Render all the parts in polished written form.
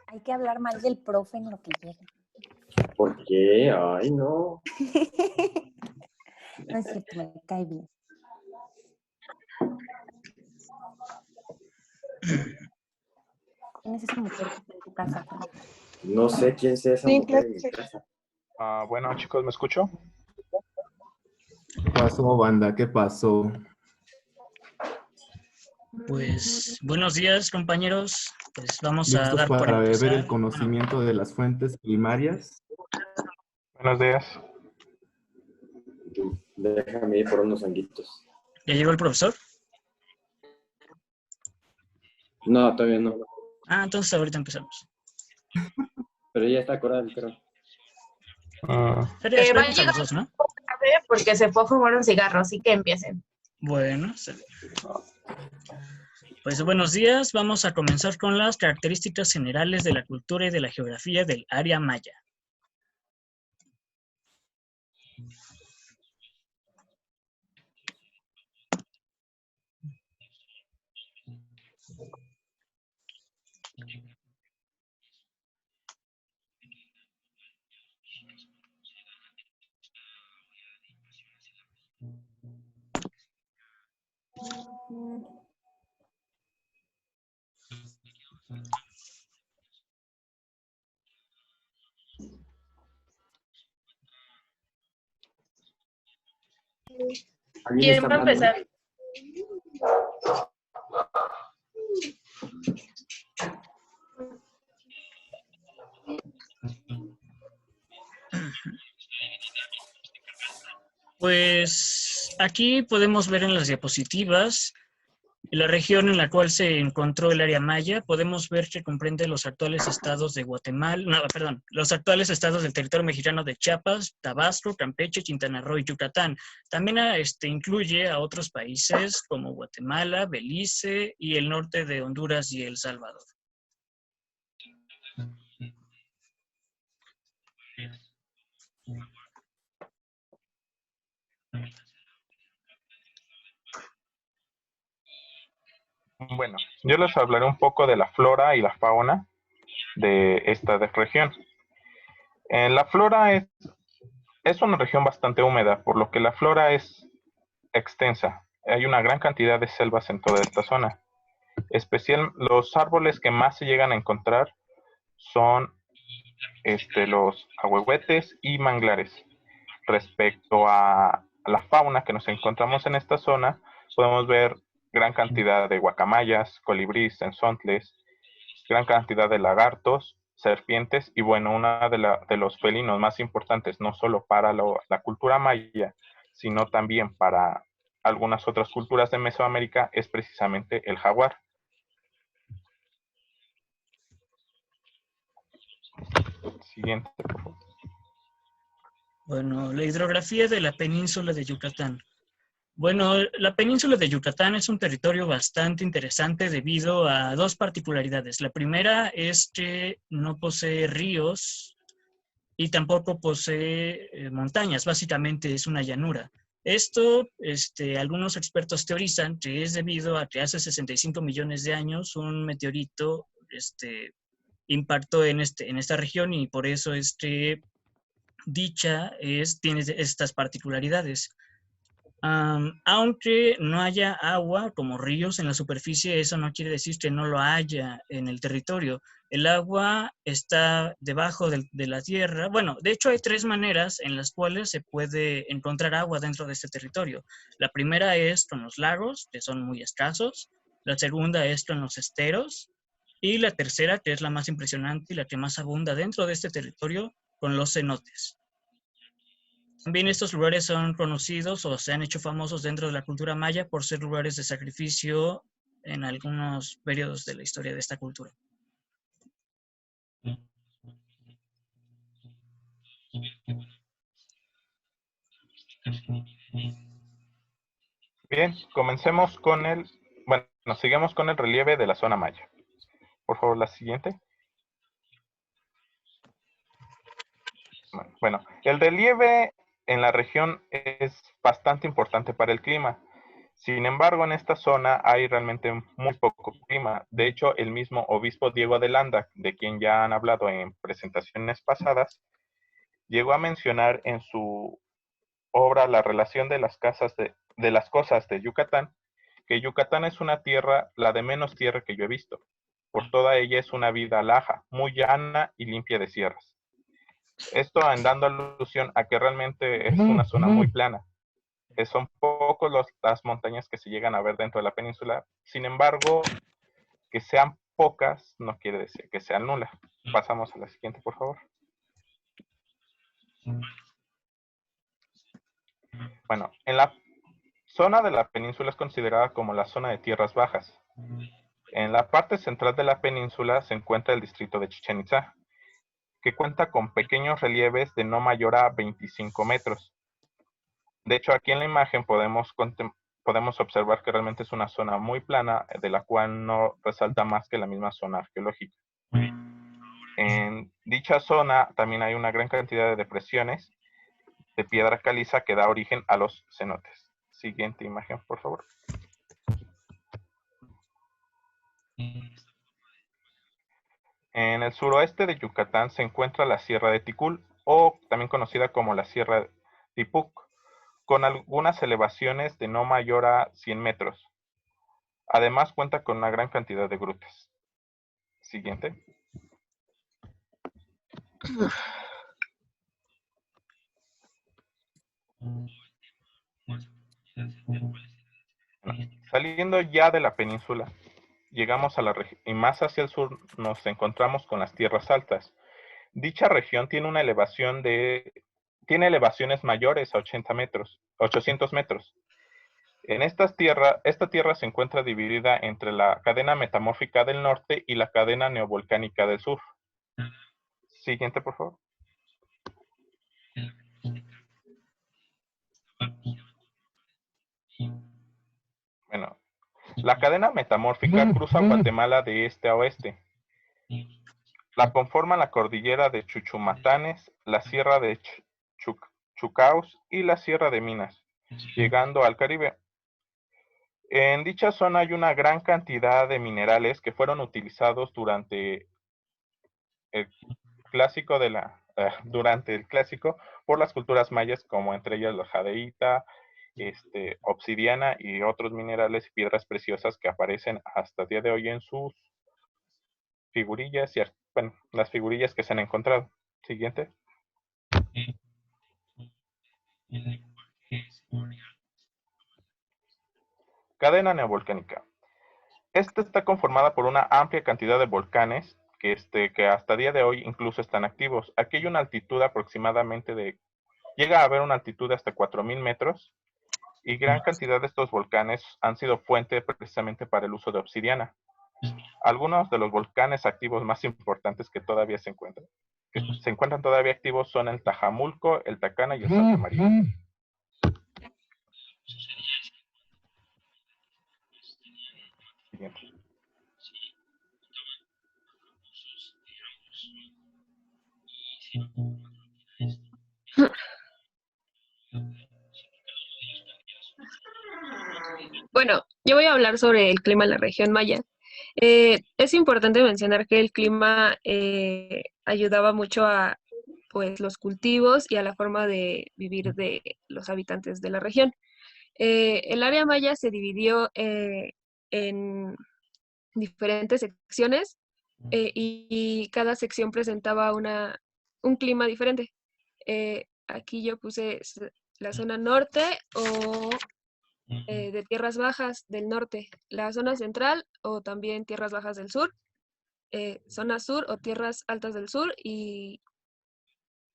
Hay que hablar mal del profe en lo que llega. ¿Por qué? Ay, no. No es cierto, me cae bien. ¿Quién es esa mujer que está en tu casa? No sé quién sea esa Sí, mujer claro en que mi sí. casa. Bueno, chicos, ¿me escucho? ¿Qué pasó, banda? ¿Qué pasó? Pues buenos días, compañeros. Pues vamos a ¿Listos dar por para beber empezar. el conocimiento de las fuentes primarias? Buenos días. Déjame ir por unos sanguitos. ¿Ya llegó el profesor? No, todavía no. Entonces ahorita empezamos. Pero ya está Coral, creo. Ah, Pero Va a esperemos a llegar los dos, ¿no? tarde porque se fue a fumar un cigarro, así que empiecen. Bueno, pues buenos días. Vamos a comenzar con las características generales de la cultura y de la geografía del área maya. ¿Alguien ¿Quién está va a hablando? empezar? Pues aquí podemos ver en las diapositivas la región en la cual se encontró el área maya. Podemos ver que comprende los actuales estados de Guatemala, los actuales estados del territorio mexicano de Chiapas, Tabasco, Campeche, Quintana Roo y Yucatán. También incluye a otros países como Guatemala, Belice y el norte de Honduras y El Salvador. Bueno, yo les hablaré un poco de la flora y la fauna de esta región. La flora es una región bastante húmeda, por lo que la flora es extensa. Hay una gran cantidad de selvas en toda esta zona. Los árboles que más se llegan a encontrar son los ahuehuetes y manglares. Respecto a la fauna que nos encontramos en esta zona, podemos ver gran cantidad de guacamayas, colibríes, enzontles, gran cantidad de lagartos, serpientes y bueno, una de los felinos más importantes, no solo para la cultura maya, sino también para algunas otras culturas de Mesoamérica, es precisamente el jaguar. Siguiente, por favor. Bueno, la hidrografía de la península de Yucatán. Bueno, la península de Yucatán es un territorio bastante interesante debido a dos particularidades. La primera es que no posee ríos y tampoco posee montañas, básicamente es una llanura. Esto, algunos expertos teorizan que es debido a que hace 65 millones de años un meteorito impactó en esta región y por eso tiene estas particularidades. Aunque no haya agua como ríos en la superficie, eso no quiere decir que no lo haya en el territorio. El agua está debajo de la tierra. Bueno, de hecho hay tres maneras en las cuales se puede encontrar agua dentro de este territorio. La primera es con los lagos, que son muy escasos. La segunda es con los esteros. Y la tercera, que es la más impresionante y la que más abunda dentro de este territorio, con los cenotes. También estos lugares son conocidos o se han hecho famosos dentro de la cultura maya por ser lugares de sacrificio en algunos periodos de la historia de esta cultura. Bien, comencemos con sigamos con el relieve de la zona maya. Por favor, la siguiente. Bueno, el relieve en la región es bastante importante para el clima. Sin embargo, en esta zona hay realmente muy poco clima. De hecho, el mismo obispo Diego de Landa, de quien ya han hablado en presentaciones pasadas, llegó a mencionar en su obra La relación de las cosas de Yucatán, que Yucatán es una tierra, la de menos tierra que yo he visto. Por toda ella es una vida laja, muy llana y limpia de sierras. Esto en dando alusión a que realmente es una zona muy plana. Son pocos las montañas que se llegan a ver dentro de la península. Sin embargo, que sean pocas no quiere decir que sean nulas. Pasamos a la siguiente, por favor. Bueno, en la zona de la península es considerada como la zona de tierras bajas. En la parte central de la península se encuentra el distrito de Chichén Itzá, que cuenta con pequeños relieves de no mayor a 25 metros. De hecho, aquí en la imagen podemos observar que realmente es una zona muy plana, de la cual no resalta más que la misma zona arqueológica. En dicha zona también hay una gran cantidad de depresiones de piedra caliza que da origen a los cenotes. Siguiente imagen, por favor. En el suroeste de Yucatán se encuentra la Sierra de Ticul, o también conocida como la Sierra de Tipuc, con algunas elevaciones de no mayor a 100 metros. Además cuenta con una gran cantidad de grutas. Siguiente. Saliendo ya de la península, llegamos a la región y más hacia el sur nos encontramos con las tierras altas. Dicha región tiene una elevación tiene elevaciones mayores a 800 metros. En esta tierra se encuentra dividida entre la cadena metamórfica del norte y la cadena neovolcánica del sur. Siguiente, por favor. Bueno, la cadena metamórfica cruza Guatemala de este a oeste. La conforman la cordillera de Chuchumatanes, la sierra de Chucaus y la sierra de Minas, llegando al Caribe. En dicha zona hay una gran cantidad de minerales que fueron utilizados durante el clásico por las culturas mayas, como entre ellas la jadeíta, obsidiana y otros minerales y piedras preciosas que aparecen hasta el día de hoy en sus figurillas y las figurillas que se han encontrado. Siguiente. Cadena neovolcánica. Esta está conformada por una amplia cantidad de volcanes que hasta el día de hoy incluso están activos. Aquí hay una altitud aproximadamente llega a haber una altitud de hasta 4.000 metros y gran cantidad de estos volcanes han sido fuente precisamente para el uso de obsidiana. Algunos de los volcanes activos más importantes que se encuentran todavía activos son el Tajamulco, el Tacana y el Santa María. Siguiente. Bueno, yo voy a hablar sobre el clima en la región maya. Es importante mencionar que el clima ayudaba mucho a pues, los cultivos y a la forma de vivir de los habitantes de la región. El área maya se dividió en diferentes secciones y cada sección presentaba un clima diferente. Aquí yo puse la zona norte o de tierras bajas del norte, la zona central o también tierras bajas del sur, zona sur o tierras altas del sur y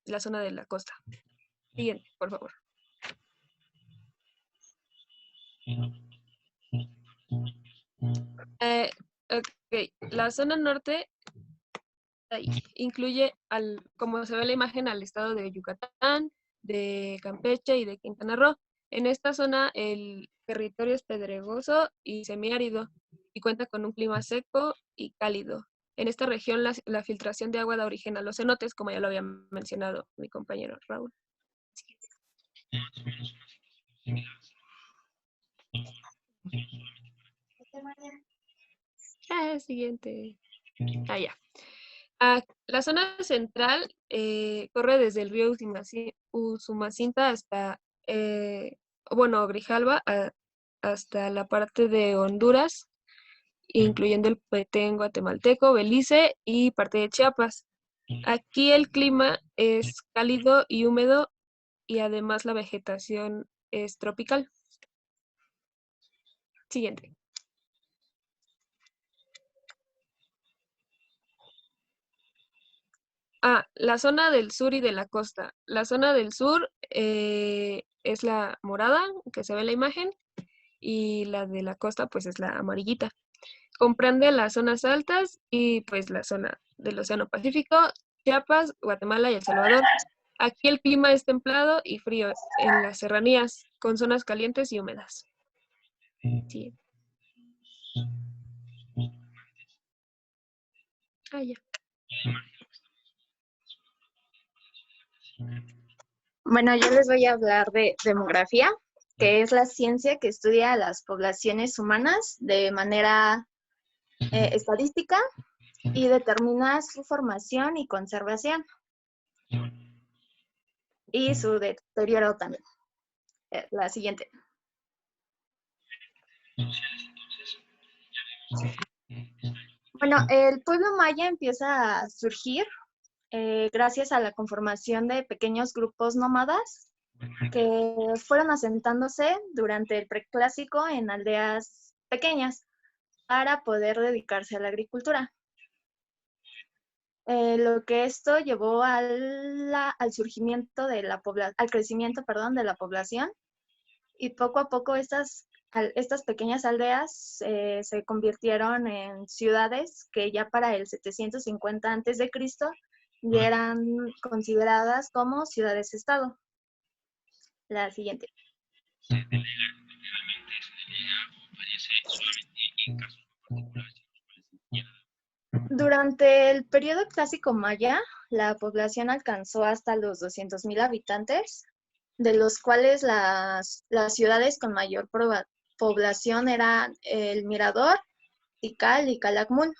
la zona de la costa. Siguiente, por favor. Ok, la zona norte incluye, como se ve en la imagen, al estado de Yucatán, de Campeche y de Quintana Roo. En esta zona el territorio es pedregoso y semiárido y cuenta con un clima seco y cálido. En esta región la filtración de agua da origen a los cenotes, como ya lo había mencionado mi compañero Raúl. Siguiente. Ah, ya. La zona central corre desde el río Usumacinta hasta, bueno, Grijalba, hasta la parte de Honduras, incluyendo el Petén guatemalteco, Belice y parte de Chiapas. Aquí el clima es cálido y húmedo y además la vegetación es tropical. Siguiente. La zona del sur y de la costa. La zona del sur es la morada, que se ve en la imagen, y la de la costa pues es la amarillita. Comprende las zonas altas y pues la zona del Océano Pacífico, Chiapas, Guatemala y El Salvador. Aquí el clima es templado y frío en las serranías, con zonas calientes y húmedas. Sí. Ya. Bueno, yo les voy a hablar de demografía, que es la ciencia que estudia a las poblaciones humanas de manera estadística y determina su formación y conservación y su deterioro también. La siguiente. Bueno, el pueblo maya empieza a surgir gracias a la conformación de pequeños grupos nómadas que fueron asentándose durante el preclásico en aldeas pequeñas para poder dedicarse a la agricultura. Lo que esto llevó al surgimiento de al crecimiento, perdón, de la población, y poco a poco estas pequeñas aldeas se convirtieron en ciudades que ya para el 750 a.C. ya eran consideradas como ciudades-estado. La siguiente. Durante el periodo clásico maya, la población alcanzó hasta los 200,000 habitantes, de los cuales las ciudades con mayor población eran El Mirador, Tikal y Calakmul.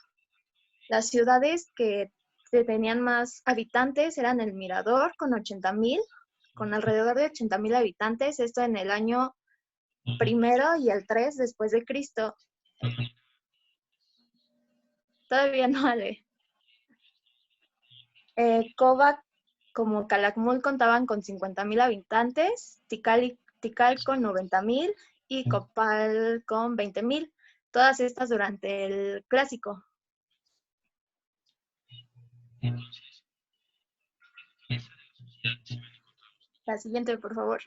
Las ciudades que tenían más habitantes eran El Mirador con 80,000, con alrededor de 80,000 habitantes, esto en el año primero y el 3 después de Cristo. Todavía no, Ale. Coba como Calakmul contaban con 50,000 habitantes, Tikal con 90,000 y Copal con 20,000. Todas estas durante el clásico. La siguiente, por favor.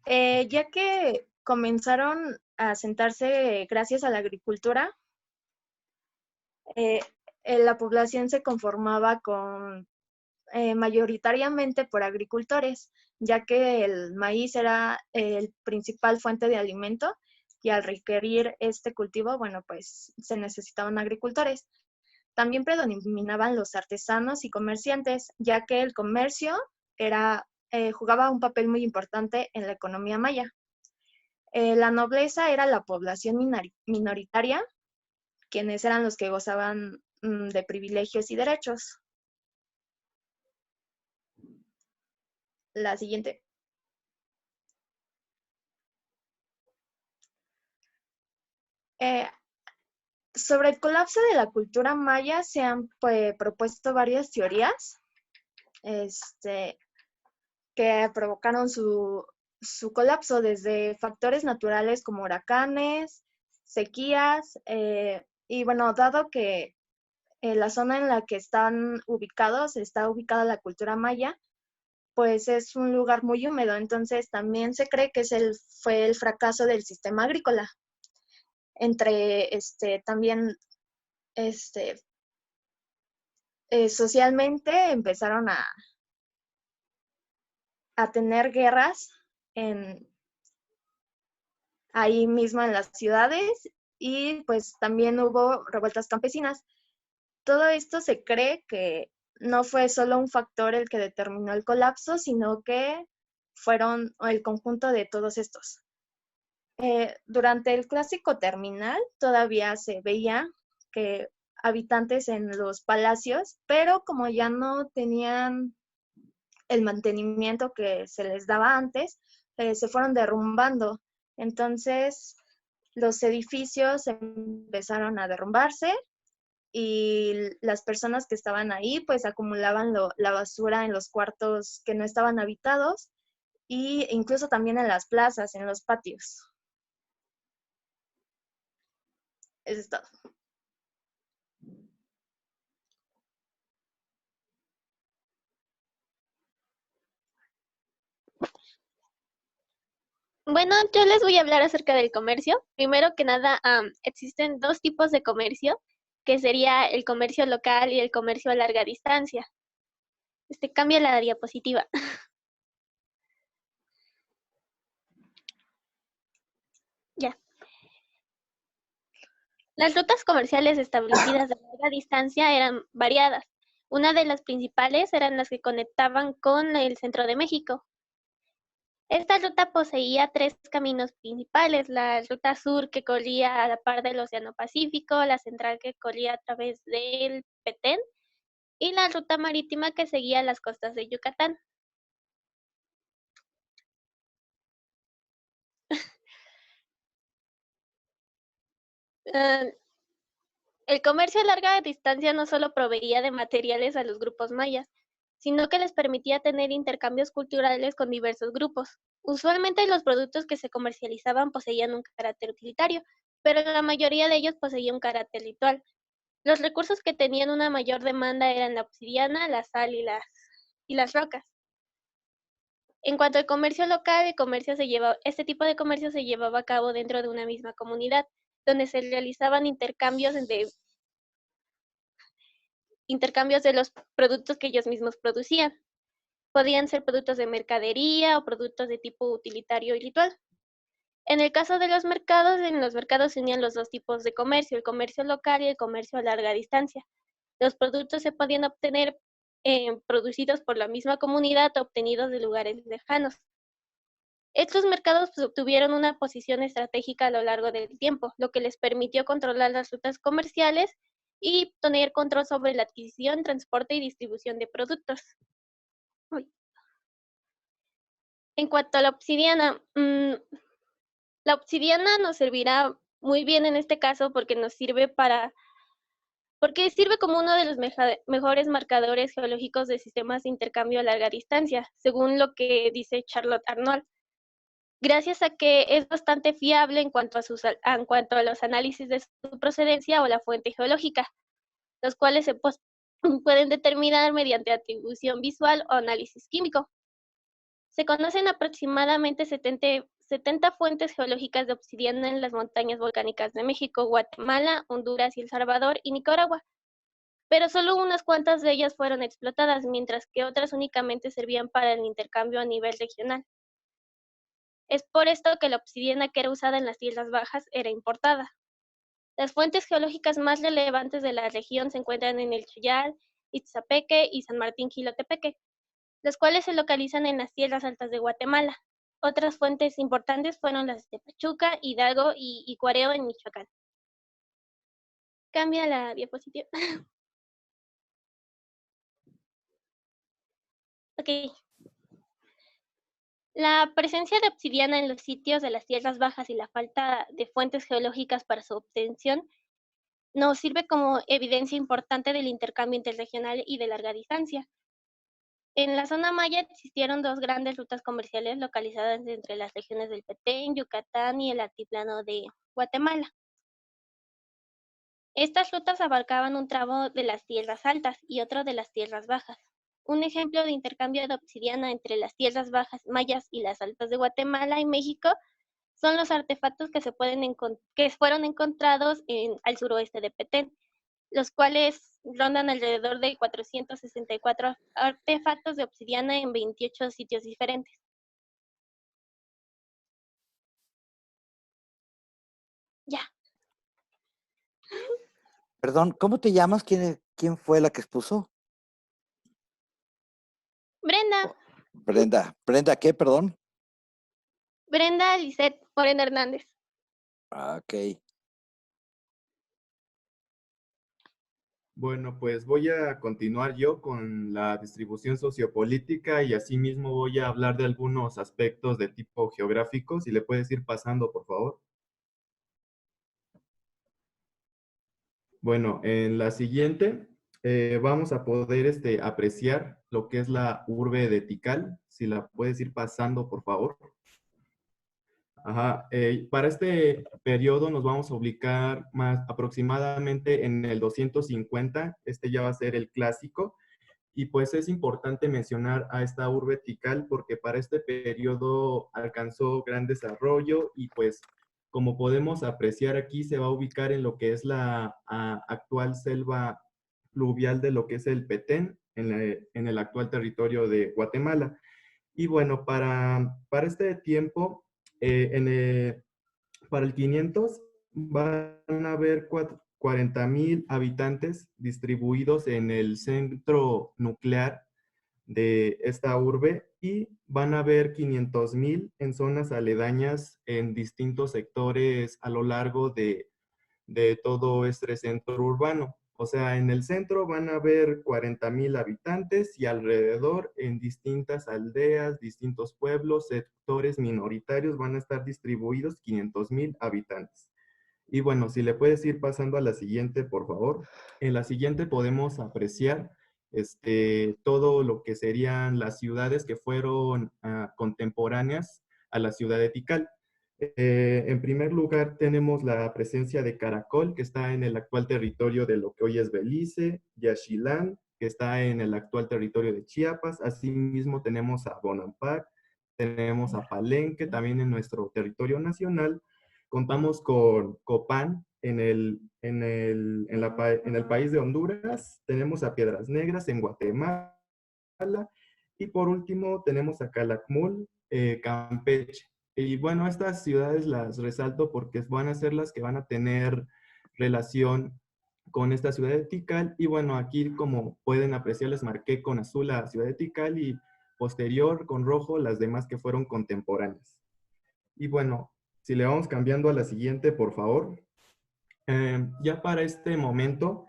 Ya que comenzaron a asentarse gracias a la agricultura, la población se conformaba con mayoritariamente por agricultores, ya que el maíz era el principal fuente de alimento y al requerir este cultivo, bueno, pues se necesitaban agricultores. También predominaban los artesanos y comerciantes, ya que el comercio jugaba un papel muy importante en la economía maya. La nobleza era la población minoritaria, quienes eran los que gozaban de privilegios y derechos. La siguiente. Sobre el colapso de la cultura maya se han propuesto varias teorías que provocaron su colapso, desde factores naturales como huracanes, sequías, y bueno, dado que la zona en la que está ubicada la cultura maya, pues es un lugar muy húmedo, entonces también se cree que fue el fracaso del sistema agrícola. También socialmente empezaron a tener guerras ahí mismo en las ciudades, y pues también hubo revueltas campesinas. Todo esto se cree que no fue solo un factor el que determinó el colapso, sino que fueron el conjunto de todos estos. Durante el clásico terminal todavía se veía que habitantes en los palacios, pero como ya no tenían el mantenimiento que se les daba antes, se fueron derrumbando. Entonces, los edificios empezaron a derrumbarse y las personas que estaban ahí pues acumulaban la basura en los cuartos que no estaban habitados e incluso también en las plazas, en los patios. Eso es todo. Bueno, yo les voy a hablar acerca del comercio. Primero que nada, existen dos tipos de comercio, que sería el comercio local y el comercio a larga distancia. Cambia la diapositiva. Ya. Las rutas comerciales establecidas de larga distancia eran variadas. Una de las principales eran las que conectaban con el centro de México. Esta ruta poseía tres caminos principales: la ruta sur, que corría a la par del Océano Pacífico; la central, que corría a través del Petén; y la ruta marítima, que seguía las costas de Yucatán. El comercio a larga distancia no solo proveía de materiales a los grupos mayas, sino que les permitía tener intercambios culturales con diversos grupos. Usualmente los productos que se comercializaban poseían un carácter utilitario, pero la mayoría de ellos poseía un carácter ritual. Los recursos que tenían una mayor demanda eran la obsidiana, la sal y las rocas. En cuanto al comercio local, este tipo de comercio se llevaba a cabo dentro de una misma comunidad, donde se realizaban intercambios de los productos que ellos mismos producían. Podían ser productos de mercadería o productos de tipo utilitario y ritual. En el caso de los mercados, en los mercados se unían los dos tipos de comercio, el comercio local y el comercio a larga distancia. Los productos se podían obtener producidos por la misma comunidad o obtenidos de lugares lejanos. Estos mercados obtuvieron una posición estratégica a lo largo del tiempo, lo que les permitió controlar las rutas comerciales y tener control sobre la adquisición, transporte y distribución de productos. En cuanto a la obsidiana nos servirá muy bien en este caso porque sirve como uno de los mejores marcadores geológicos de sistemas de intercambio a larga distancia, según lo que dice Charlotte Arnold, gracias a que es bastante fiable en cuanto a los análisis de su procedencia o la fuente geológica, los cuales se pueden determinar mediante atribución visual o análisis químico. Se conocen aproximadamente 70 fuentes geológicas de obsidiana en las montañas volcánicas de México, Guatemala, Honduras, El Salvador y Nicaragua, pero solo unas cuantas de ellas fueron explotadas, mientras que otras únicamente servían para el intercambio a nivel regional. Es por esto que la obsidiana que era usada en las Tierras Bajas era importada. Las fuentes geológicas más relevantes de la región se encuentran en el Chuyal, Ixapeque y San Martín Jilotepeque, los cuales se localizan en las tierras altas de Guatemala. Otras fuentes importantes fueron las de Pachuca, Hidalgo y Cuareo en Michoacán. Cambia la diapositiva. Ok. La presencia de obsidiana en los sitios de las tierras bajas y la falta de fuentes geológicas para su obtención nos sirve como evidencia importante del intercambio interregional y de larga distancia. En la zona maya existieron dos grandes rutas comerciales localizadas entre las regiones del Petén, Yucatán y el altiplano de Guatemala. Estas rutas abarcaban un tramo de las tierras altas y otro de las tierras bajas. Un ejemplo de intercambio de obsidiana entre las tierras bajas mayas y las altas de Guatemala y México son los artefactos que fueron encontrados al suroeste de Petén, los cuales rondan alrededor de 464 artefactos de obsidiana en 28 sitios diferentes. Ya. Perdón, ¿cómo te llamas? ¿Quién fue la que expuso? Brenda. Brenda. ¿Brenda qué, perdón? Brenda Lisette Moreno Hernández. Ah, ok. Bueno, pues voy a continuar yo con la distribución sociopolítica y asimismo voy a hablar de algunos aspectos de tipo geográfico. Si le puedes ir pasando, por favor. Bueno, en la siguiente vamos a poder apreciar lo que es la urbe de Tikal. Si la puedes ir pasando, por favor. Ajá. Para este periodo nos vamos a ubicar más aproximadamente en el 250. Este ya va a ser el clásico. Y pues es importante mencionar a esta urbe Tikal porque para este periodo alcanzó gran desarrollo y pues como podemos apreciar aquí se va a ubicar en lo que es la actual selva pluvial de lo que es el Petén en el actual territorio de Guatemala. Y bueno, para este tiempo, para el 500 van a haber 40,000 habitantes distribuidos en el centro nuclear de esta urbe y van a haber 500,000 en zonas aledañas en distintos sectores a lo largo de todo este centro urbano. O sea, en el centro van a haber 40,000 habitantes y alrededor en distintas aldeas, distintos pueblos, sectores minoritarios van a estar distribuidos 500,000 habitantes. Y bueno, si le puedes ir pasando a la siguiente, por favor. En la siguiente podemos apreciar todo lo que serían las ciudades que fueron contemporáneas a la ciudad de Tikal. En primer lugar, tenemos la presencia de Caracol, que está en el actual territorio de lo que hoy es Belice, Yaxchilán, que está en el actual territorio de Chiapas. Asimismo, tenemos a Bonampak, tenemos a Palenque, también en nuestro territorio nacional. Contamos con Copán en el país de Honduras. Tenemos a Piedras Negras en Guatemala. Y por último, tenemos a Calakmul, Campeche. Y bueno, estas ciudades las resalto porque van a ser las que van a tener relación con esta ciudad de Tikal. Y bueno, aquí como pueden apreciar, les marqué con azul la ciudad de Tikal y posterior con rojo las demás que fueron contemporáneas. Y bueno, si le vamos cambiando a la siguiente, por favor. Ya para este momento,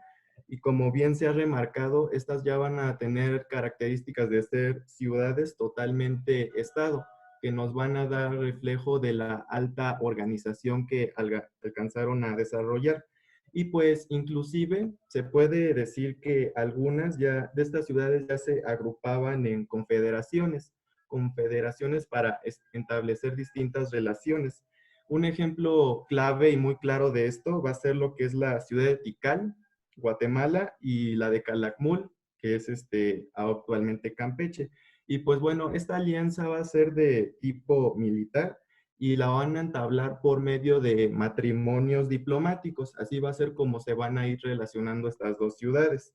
y como bien se ha remarcado, estas ya van a tener características de ser ciudades totalmente estado, que nos van a dar reflejo de la alta organización que alcanzaron a desarrollar. Y pues inclusive se puede decir que algunas de estas ciudades ya se agrupaban en confederaciones para establecer distintas relaciones. Un ejemplo clave y muy claro de esto va a ser lo que es la ciudad de Tikal, Guatemala, y la de Calakmul, que es actualmente Campeche. Y pues bueno, esta alianza va a ser de tipo militar y la van a entablar por medio de matrimonios diplomáticos. Así va a ser como se van a ir relacionando estas dos ciudades.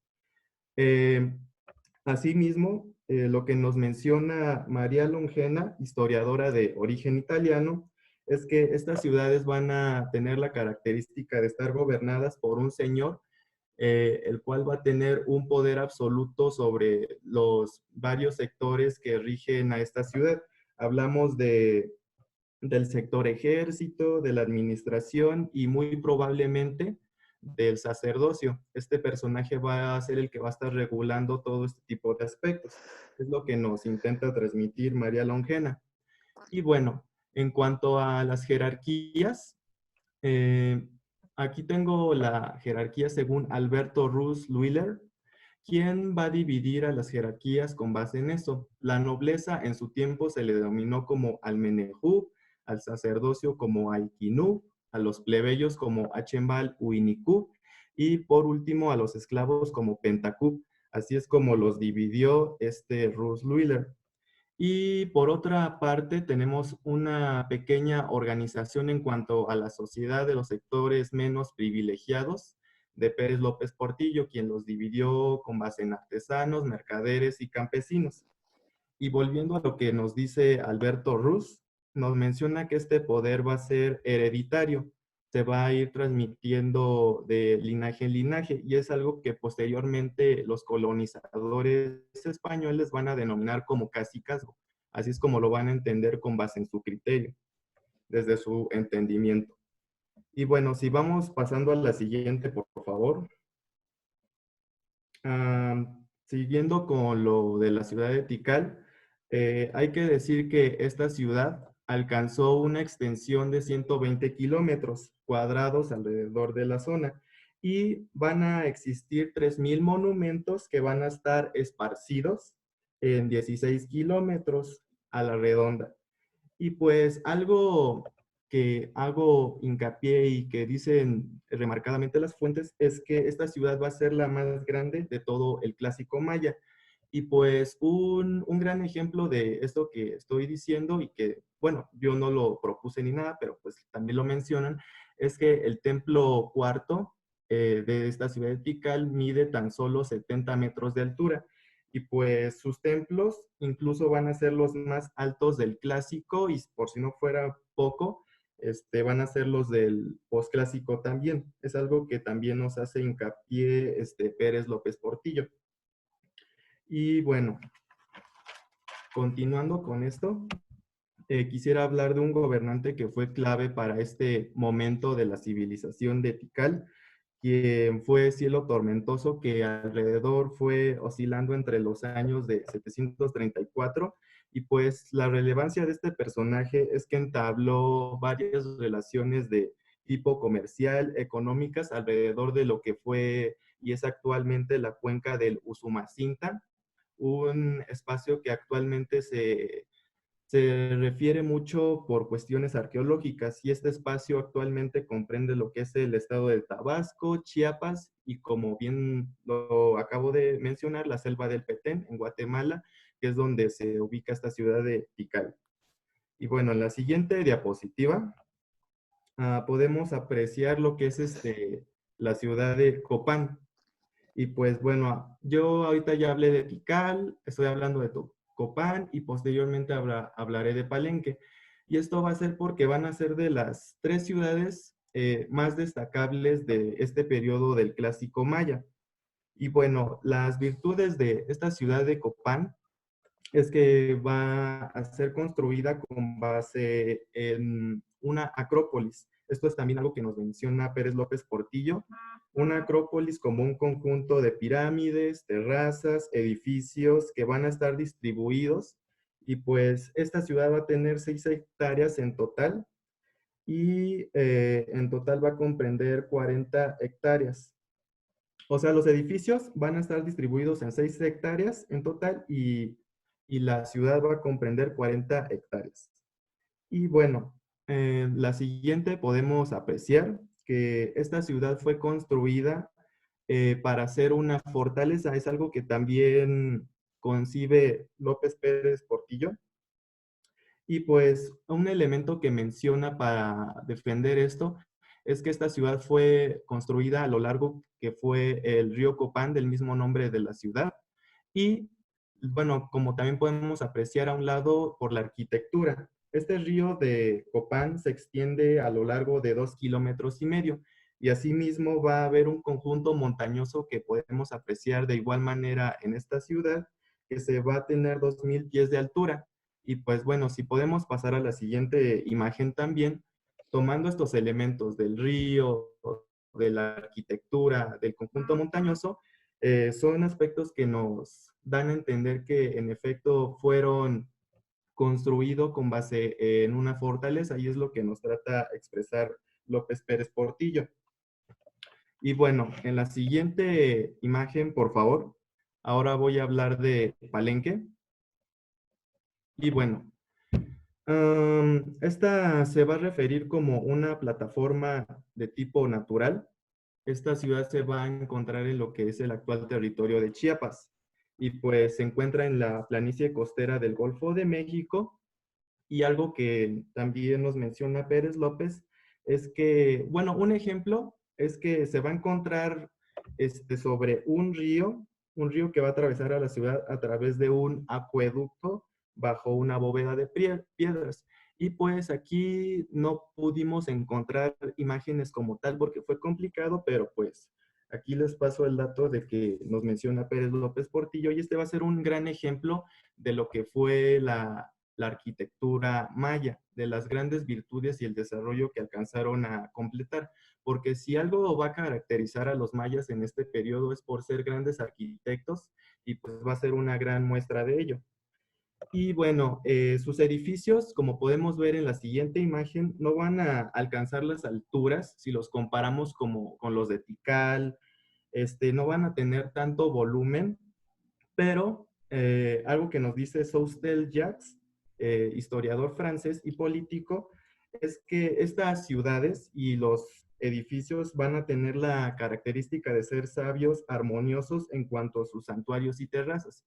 Asimismo, lo que nos menciona María Longena, historiadora de origen italiano, es que estas ciudades van a tener la característica de estar gobernadas por un señor, el cual va a tener un poder absoluto sobre los varios sectores que rigen a esta ciudad. Hablamos del sector ejército, de la administración y muy probablemente del sacerdocio. Este personaje va a ser el que va a estar regulando todo este tipo de aspectos. Es lo que nos intenta transmitir María Longena. Y bueno, en cuanto a las jerarquías, aquí tengo la jerarquía según Alberto Ruz Luiller, quien va a dividir a las jerarquías con base en eso. La nobleza en su tiempo se le denominó como Almenehú, al sacerdocio como Aikinú, a los plebeyos como Achembal Uinicú y por último a los esclavos como Pentacú. Así es como los dividió Ruz Luiller. Y por otra parte, tenemos una pequeña organización en cuanto a la sociedad de los sectores menos privilegiados de Pérez López Portillo, quien los dividió con base en artesanos, mercaderes y campesinos. Y volviendo a lo que nos dice Alberto Ruz, nos menciona que este poder va a ser hereditario, se va a ir transmitiendo de linaje en linaje y es algo que posteriormente los colonizadores españoles van a denominar como cacicazgo. Así es como lo van a entender con base en su criterio. desde su entendimiento. Y bueno, si vamos pasando a la siguiente, por favor. Siguiendo con lo de la ciudad de Tikal, hay que decir que esta ciudad alcanzó una extensión de 120 kilómetros cuadrados alrededor de la zona y van a existir 3,000 monumentos que van a estar esparcidos en 16 kilómetros a la redonda. Y pues algo que hago hincapié y que dicen remarcadamente las fuentes es que esta ciudad va a ser la más grande de todo el clásico maya. Y pues un gran ejemplo de esto que estoy diciendo y que, bueno, yo no lo propuse ni nada, pero pues también lo mencionan, es que el templo cuarto de esta ciudad de Tikal mide tan solo 70 metros de altura. Y pues sus templos incluso van a ser los más altos del clásico y por si no fuera poco, van a ser los del postclásico también. Es algo que también nos hace hincapié Pérez López Portillo. Y bueno, continuando con esto, quisiera hablar de un gobernante que fue clave para este momento de la civilización de Tikal, quien fue Cielo Tormentoso, que alrededor fue oscilando entre los años de 734, y pues la relevancia de este personaje es que entabló varias relaciones de tipo comercial, económicas, alrededor de lo que fue y es actualmente la cuenca del Usumacinta, un espacio que actualmente se refiere mucho por cuestiones arqueológicas y este espacio actualmente comprende lo que es el estado de Tabasco, Chiapas y como bien lo acabo de mencionar, la selva del Petén en Guatemala, que es donde se ubica esta ciudad de Tikal. Y bueno, en la siguiente diapositiva podemos apreciar lo que es la ciudad de Copán. Y pues bueno, yo ahorita ya hablé de Tikal, estoy hablando de Copán y posteriormente hablaré de Palenque. Y esto va a ser porque van a ser de las 3 ciudades más destacables de este periodo del clásico maya. Y bueno, las virtudes de esta ciudad de Copán es que va a ser construida con base en una acrópolis. Esto es también algo que nos menciona Pérez López Portillo. Una acrópolis como un conjunto de pirámides, terrazas, edificios que van a estar distribuidos. Y pues esta ciudad va a tener 6 hectáreas en total. Y en total va a comprender 40 hectáreas. O sea, los edificios van a estar distribuidos en 6 hectáreas en total y la ciudad va a comprender 40 hectáreas. Y bueno, la siguiente podemos apreciar que esta ciudad fue construida para ser una fortaleza. Es algo que también concibe López Pérez Portillo. Y pues un elemento que menciona para defender esto es que esta ciudad fue construida a lo largo que fue el río Copán, del mismo nombre de la ciudad. Y bueno, como también podemos apreciar a un lado por la arquitectura. Este río de Copán se extiende a lo largo de 2,5 kilómetros y asimismo va a haber un conjunto montañoso que podemos apreciar de igual manera en esta ciudad, que se va a tener 2,000 pies de altura. Y pues bueno, si podemos pasar a la siguiente imagen también, tomando estos elementos del río, de la arquitectura, del conjunto montañoso, son aspectos que nos dan a entender que en efecto fueron construidos con base en una fortaleza y es lo que nos trata de expresar López Pérez Portillo. Y bueno, en la siguiente imagen, por favor, ahora voy a hablar de Palenque. Y bueno, esta se va a referir como una plataforma de tipo natural. Esta ciudad se va a encontrar en lo que es el actual territorio de Chiapas y pues se encuentra en la planicie costera del Golfo de México. Y algo que también nos menciona Pérez López es que, bueno, un ejemplo es que se va a encontrar sobre un río que va a atravesar a la ciudad a través de un acueducto bajo una bóveda de piedras. Y pues aquí no pudimos encontrar imágenes como tal porque fue complicado, pero pues aquí les paso el dato de que nos menciona Pérez López Portillo y este va a ser un gran ejemplo de lo que fue la la arquitectura maya, de las grandes virtudes y el desarrollo que alcanzaron a completar. Porque si algo va a caracterizar a los mayas en este periodo es por ser grandes arquitectos, y pues va a ser una gran muestra de ello. Y bueno, sus edificios, como podemos ver en la siguiente imagen, no van a alcanzar las alturas si los comparamos con los de Tikal. No van a tener tanto volumen, pero algo que nos dice Soustelle-Jacques, historiador francés y político, es que estas ciudades y los edificios van a tener la característica de ser sabios, armoniosos en cuanto a sus santuarios y terrazas.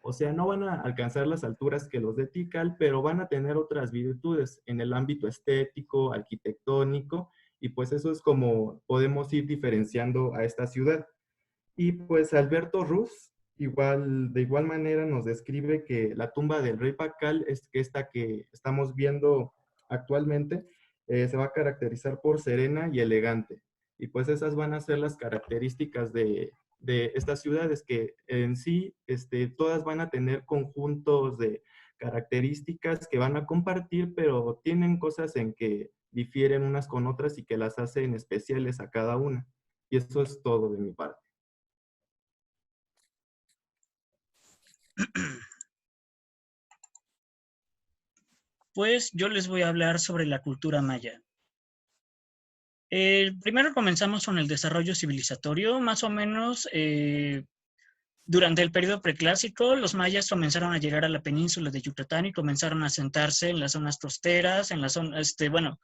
O sea, no van a alcanzar las alturas que los de Tikal, pero van a tener otras virtudes en el ámbito estético, arquitectónico, y pues eso es como podemos ir diferenciando a esta ciudad. Y pues Alberto Ruz, de igual manera nos describe que la tumba del rey Pacal, es que esta que estamos viendo actualmente, se va a caracterizar por serena y elegante. Y pues esas van a ser las características de estas ciudades, que en sí todas van a tener conjuntos de características que van a compartir, pero tienen cosas en que difieren unas con otras y que las hacen especiales a cada una. Y eso es todo de mi parte. Pues yo les voy a hablar sobre la cultura maya. Primero comenzamos con el desarrollo civilizatorio. Más o menos durante el periodo preclásico, los mayas comenzaron a llegar a la península de Yucatán y comenzaron a asentarse en las zonas costeras, en las zonas, bueno,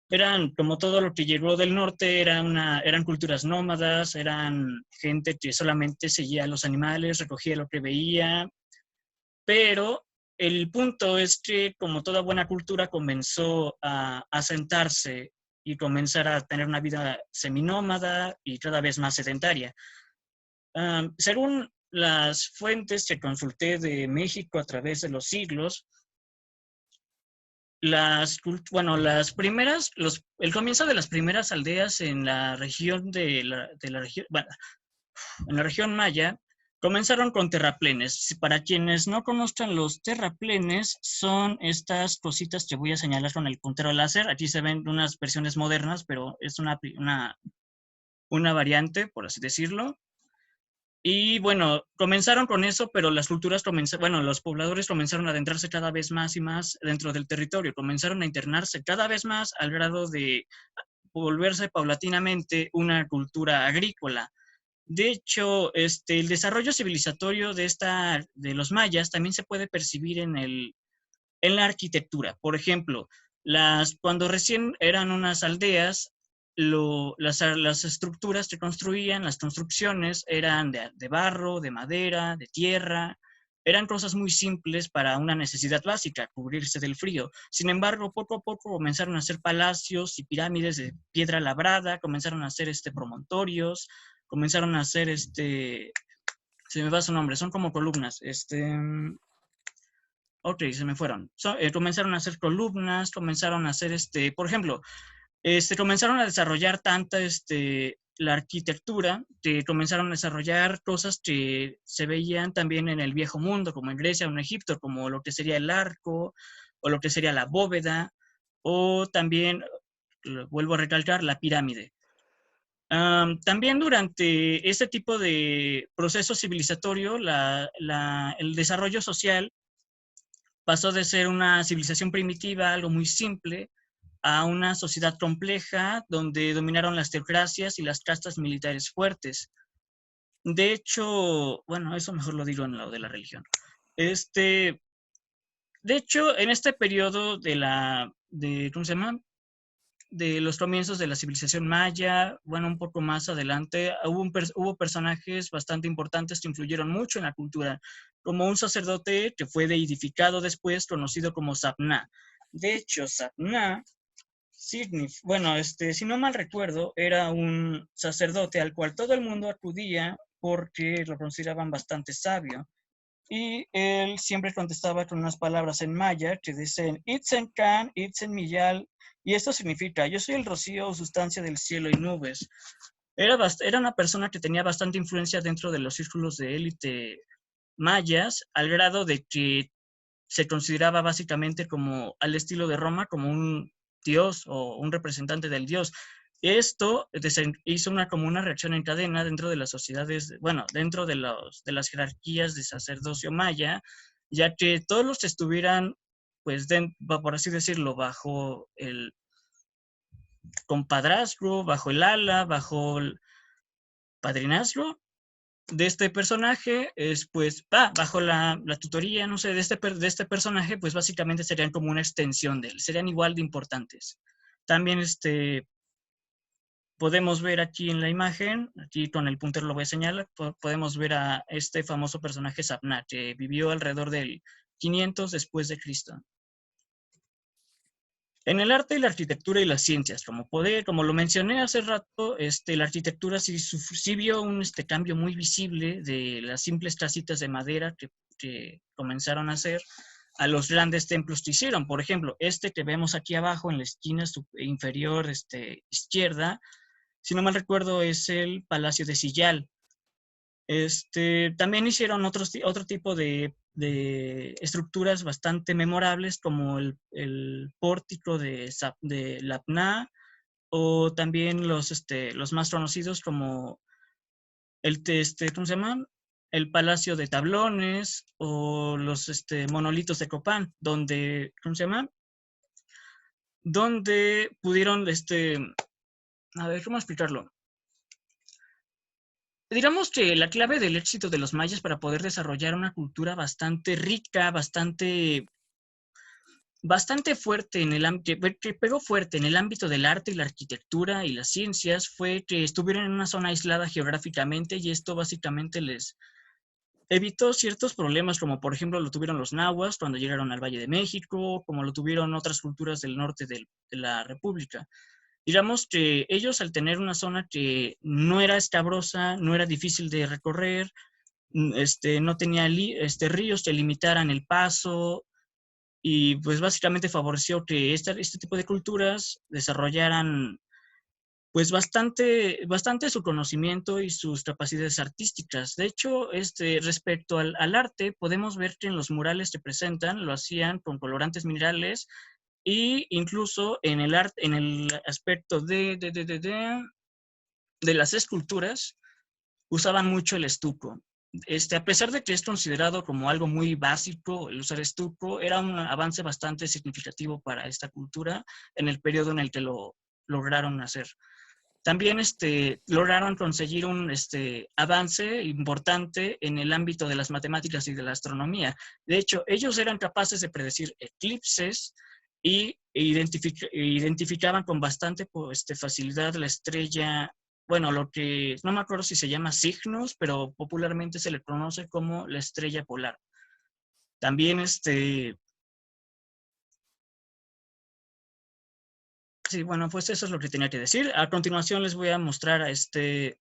eran como todo lo que llegó del norte, eran culturas nómadas, eran gente que solamente seguía a los animales, recogía lo que veía, pero el punto es que, como toda buena cultura, comenzó a asentarse y comenzar a tener una vida seminómada y cada vez más sedentaria. Según las fuentes que consulté de México a través de los siglos, el comienzo de las primeras aldeas en la región en la región maya comenzaron con terraplenes. Para quienes no conozcan, los terraplenes son estas cositas que voy a señalar con el puntero láser. Aquí se ven unas versiones modernas, pero es una variante, por así decirlo. Y bueno, comenzaron con eso, pero los pobladores comenzaron a adentrarse cada vez más y más dentro del territorio, comenzaron a internarse cada vez más al grado de volverse paulatinamente una cultura agrícola. De hecho, el desarrollo civilizatorio de los mayas también se puede percibir en la arquitectura. Por ejemplo, cuando recién eran unas aldeas, las estructuras que construían, las construcciones eran de barro, de madera, de tierra. Eran cosas muy simples para una necesidad básica, cubrirse del frío. Sin embargo, poco a poco comenzaron a hacer palacios y pirámides de piedra labrada, comenzaron a hacer promontorios, comenzaron a hacer se me va su nombre, son como columnas. Ok, se me fueron. Comenzaron a hacer columnas, comenzaron a hacer por ejemplo, comenzaron a desarrollar tanta la arquitectura, que comenzaron a desarrollar cosas que se veían también en el viejo mundo, como en Grecia o en Egipto, como lo que sería el arco, o lo que sería la bóveda, o también, vuelvo a recalcar, la pirámide. También durante este tipo de proceso civilizatorio, el desarrollo social pasó de ser una civilización primitiva, algo muy simple, a una sociedad compleja donde dominaron las teocracias y las castas militares fuertes. De hecho, bueno, eso mejor lo digo en lo de la religión. De hecho, en este periodo ¿cómo se llama? De los comienzos de la civilización maya, bueno, un poco más adelante, hubo personajes bastante importantes que influyeron mucho en la cultura, como un sacerdote que fue deidificado después, conocido como Sapna. De hecho, Sapna, si no mal recuerdo, era un sacerdote al cual todo el mundo acudía porque lo consideraban bastante sabio. Y él siempre contestaba con unas palabras en maya que dicen Itzen Kan, Itzen Miyal, y esto significa: yo soy el rocío o sustancia del cielo y nubes. Era una persona que tenía bastante influencia dentro de los círculos de élite mayas, al grado de que se consideraba básicamente como al estilo de Roma, como un dios o un representante del dios. Esto hizo como una reacción en cadena dentro de las sociedades, bueno, dentro de las jerarquías de sacerdocio maya, ya que todos los que estuvieran, pues, por así decirlo, bajo el compadrazgo, bajo el ala, bajo el padrinazgo de este personaje, pues, bajo la tutoría, no sé, de este personaje, pues básicamente serían como una extensión de él, serían igual de importantes. También podemos ver aquí en la imagen, aquí con el puntero lo voy a señalar, podemos ver a este famoso personaje Sapna, que vivió alrededor del 500 después de Cristo. En el arte y la arquitectura y las ciencias, como lo mencioné hace rato, la arquitectura sí vio un cambio muy visible de las simples casitas de madera que comenzaron a hacer a los grandes templos que hicieron. Por ejemplo, que vemos aquí abajo en la esquina inferior izquierda, si no mal recuerdo, es el Palacio de Sillal. También hicieron otro tipo de estructuras bastante memorables, como el pórtico de Lapná, o también los más conocidos como ¿cómo se llama? El Palacio de Tablones, o los monolitos de Copán, donde, ¿cómo se llama? Donde pudieron, a ver, ¿cómo explicarlo? Digamos que la clave del éxito de los mayas para poder desarrollar una cultura bastante rica, bastante fuerte que pegó fuerte en el ámbito del arte y la arquitectura y las ciencias, fue que estuvieron en una zona aislada geográficamente, y esto básicamente les evitó ciertos problemas, como por ejemplo lo tuvieron los nahuas cuando llegaron al Valle de México, como lo tuvieron otras culturas del norte de la República. Digamos que ellos, al tener una zona que no era escabrosa, no era difícil de recorrer, no tenía ríos que limitaran el paso, y pues básicamente favoreció que este tipo de culturas desarrollaran pues bastante su conocimiento y sus capacidades artísticas. De hecho, respecto al arte, podemos ver que en los murales que presentan lo hacían con colorantes minerales, y incluso en el aspecto de las esculturas, usaban mucho el estuco. A pesar de que es considerado como algo muy básico el usar estuco, era un avance bastante significativo para esta cultura en el periodo en el que lo lograron hacer. También lograron conseguir un avance importante en el ámbito de las matemáticas y de la astronomía. De hecho, ellos eran capaces de predecir eclipses y identificaban con bastante facilidad la estrella, bueno, lo que no me acuerdo si se llama Cygnus, pero popularmente se le conoce como la estrella polar. También sí, bueno, pues eso es lo que tenía que decir. A continuación les voy a mostrar se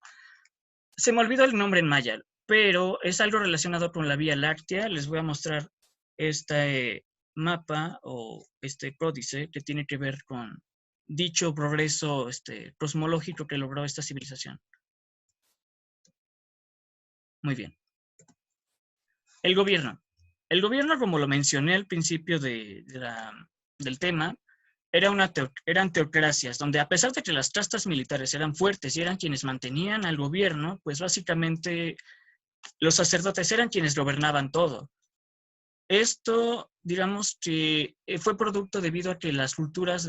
me olvidó el nombre en maya, pero es algo relacionado con la Vía Láctea. Les voy a mostrar este mapa o códice que tiene que ver con dicho progreso cosmológico que logró esta civilización. Muy bien. El gobierno. El gobierno, como lo mencioné al principio del tema, eran teocracias, donde a pesar de que las castas militares eran fuertes y eran quienes mantenían al gobierno, pues básicamente los sacerdotes eran quienes gobernaban todo. Esto, digamos que fue producto debido a que las culturas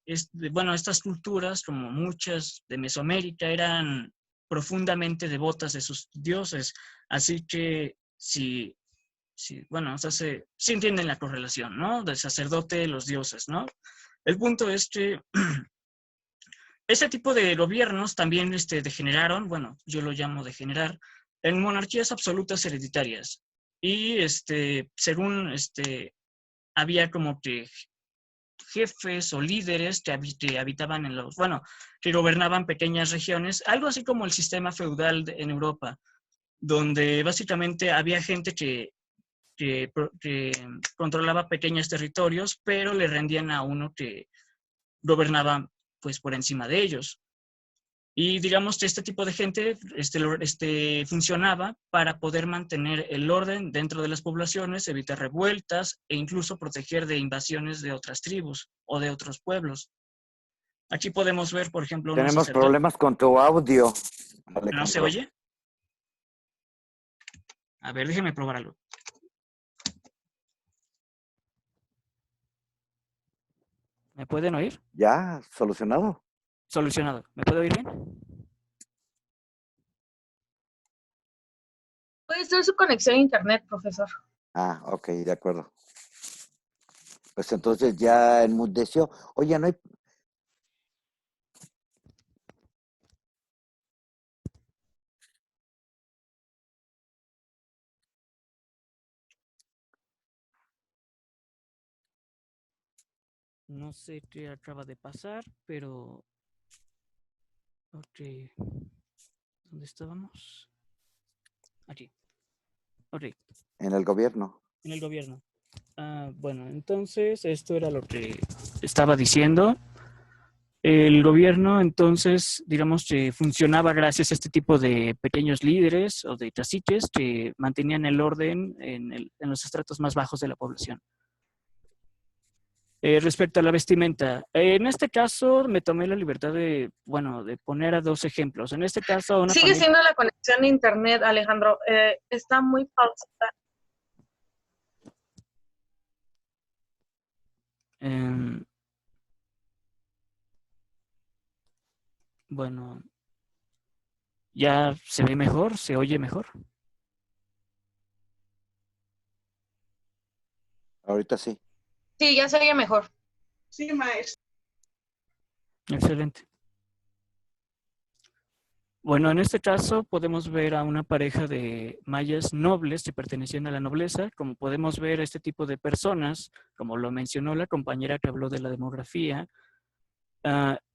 estas culturas, como muchas de Mesoamérica, eran profundamente devotas de sus dioses. Así que sí, entienden la correlación, ¿no? Del sacerdote, los dioses, ¿no? El punto es que ese tipo de gobiernos también degeneraron, bueno, yo lo llamo degenerar, en monarquías absolutas hereditarias. Y según había como que jefes o líderes que habitaban que gobernaban pequeñas regiones, algo así como el sistema feudal en Europa, donde básicamente había gente que controlaba pequeños territorios, pero le rendían a uno que gobernaba pues por encima de ellos. Y digamos que este tipo de gente funcionaba para poder mantener el orden dentro de las poblaciones, evitar revueltas e incluso proteger de invasiones de otras tribus o de otros pueblos. Aquí podemos ver, por ejemplo, unos Tenemos sacerdotes. problemas con tu audio, ¿No se Alejandro. oye? A ver, déjeme probar algo. ¿Me pueden oír? ¿Ya? ¿Solucionado? Solucionado. ¿Me puede oír bien? Puede ser su conexión a internet, profesor. Ah, ok, de acuerdo. Pues entonces ya enmudeció. Oye, no hay... No sé qué acaba de pasar, pero... Ok. ¿Dónde estábamos? Aquí. Ok. En el gobierno. En el gobierno. Bueno, entonces esto era lo que estaba diciendo. El gobierno, entonces, digamos que funcionaba gracias a este tipo de pequeños líderes o de caciques que mantenían el orden en los estratos más bajos de la población. Respecto a la vestimenta, en este caso me tomé la libertad de, bueno, de poner a dos ejemplos. En este caso, una Sigue familia... siendo la conexión a internet, Alejandro. Está muy pausada. Bueno, ¿ya se ve mejor? ¿Se oye mejor? Ahorita sí. Sí, ya se oye mejor. Sí, maestro. Excelente. Bueno, en este caso podemos ver a una pareja de mayas nobles que pertenecían a la nobleza. Como podemos ver, este tipo de personas, como lo mencionó la compañera que habló de la demografía,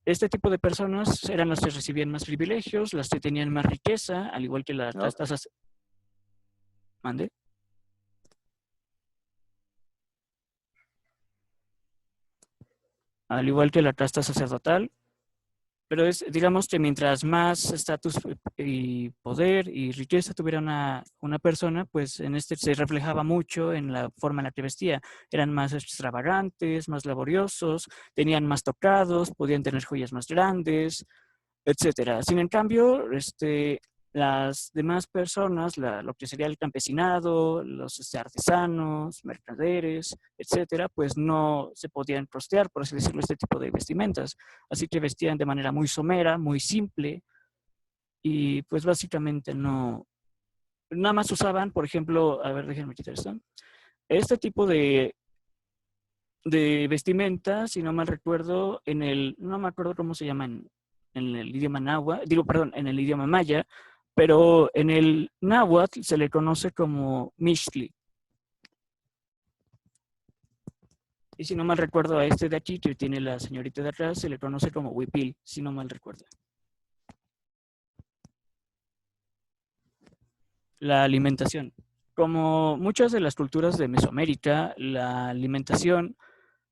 este tipo de personas eran las que recibían más privilegios, las que tenían más riqueza, al igual que las tasas... ¿Mande? Al igual que la casta sacerdotal, pero es, digamos que mientras más estatus y poder y riqueza tuviera una persona, pues en este se reflejaba mucho en la forma en la que vestía. Eran más extravagantes, más laboriosos, tenían más tocados, podían tener joyas más grandes, etcétera. Sin en cambio, las demás personas, lo que sería el campesinado, los artesanos, mercaderes, etcétera, pues no se podían costear, por así decirlo, este tipo de vestimentas. Así que vestían de manera muy somera, muy simple, y pues básicamente no, nada más usaban, por ejemplo, a ver, déjenme quitar esto, este tipo de vestimenta, si no mal recuerdo, no me acuerdo cómo se llama en el idioma náhuatl, en el idioma maya, pero en el náhuatl se le conoce como mixtli. Y si no mal recuerdo, a este de aquí, que tiene la señorita de atrás, se le conoce como huipil, si no mal recuerdo. La alimentación. Como muchas de las culturas de Mesoamérica, la alimentación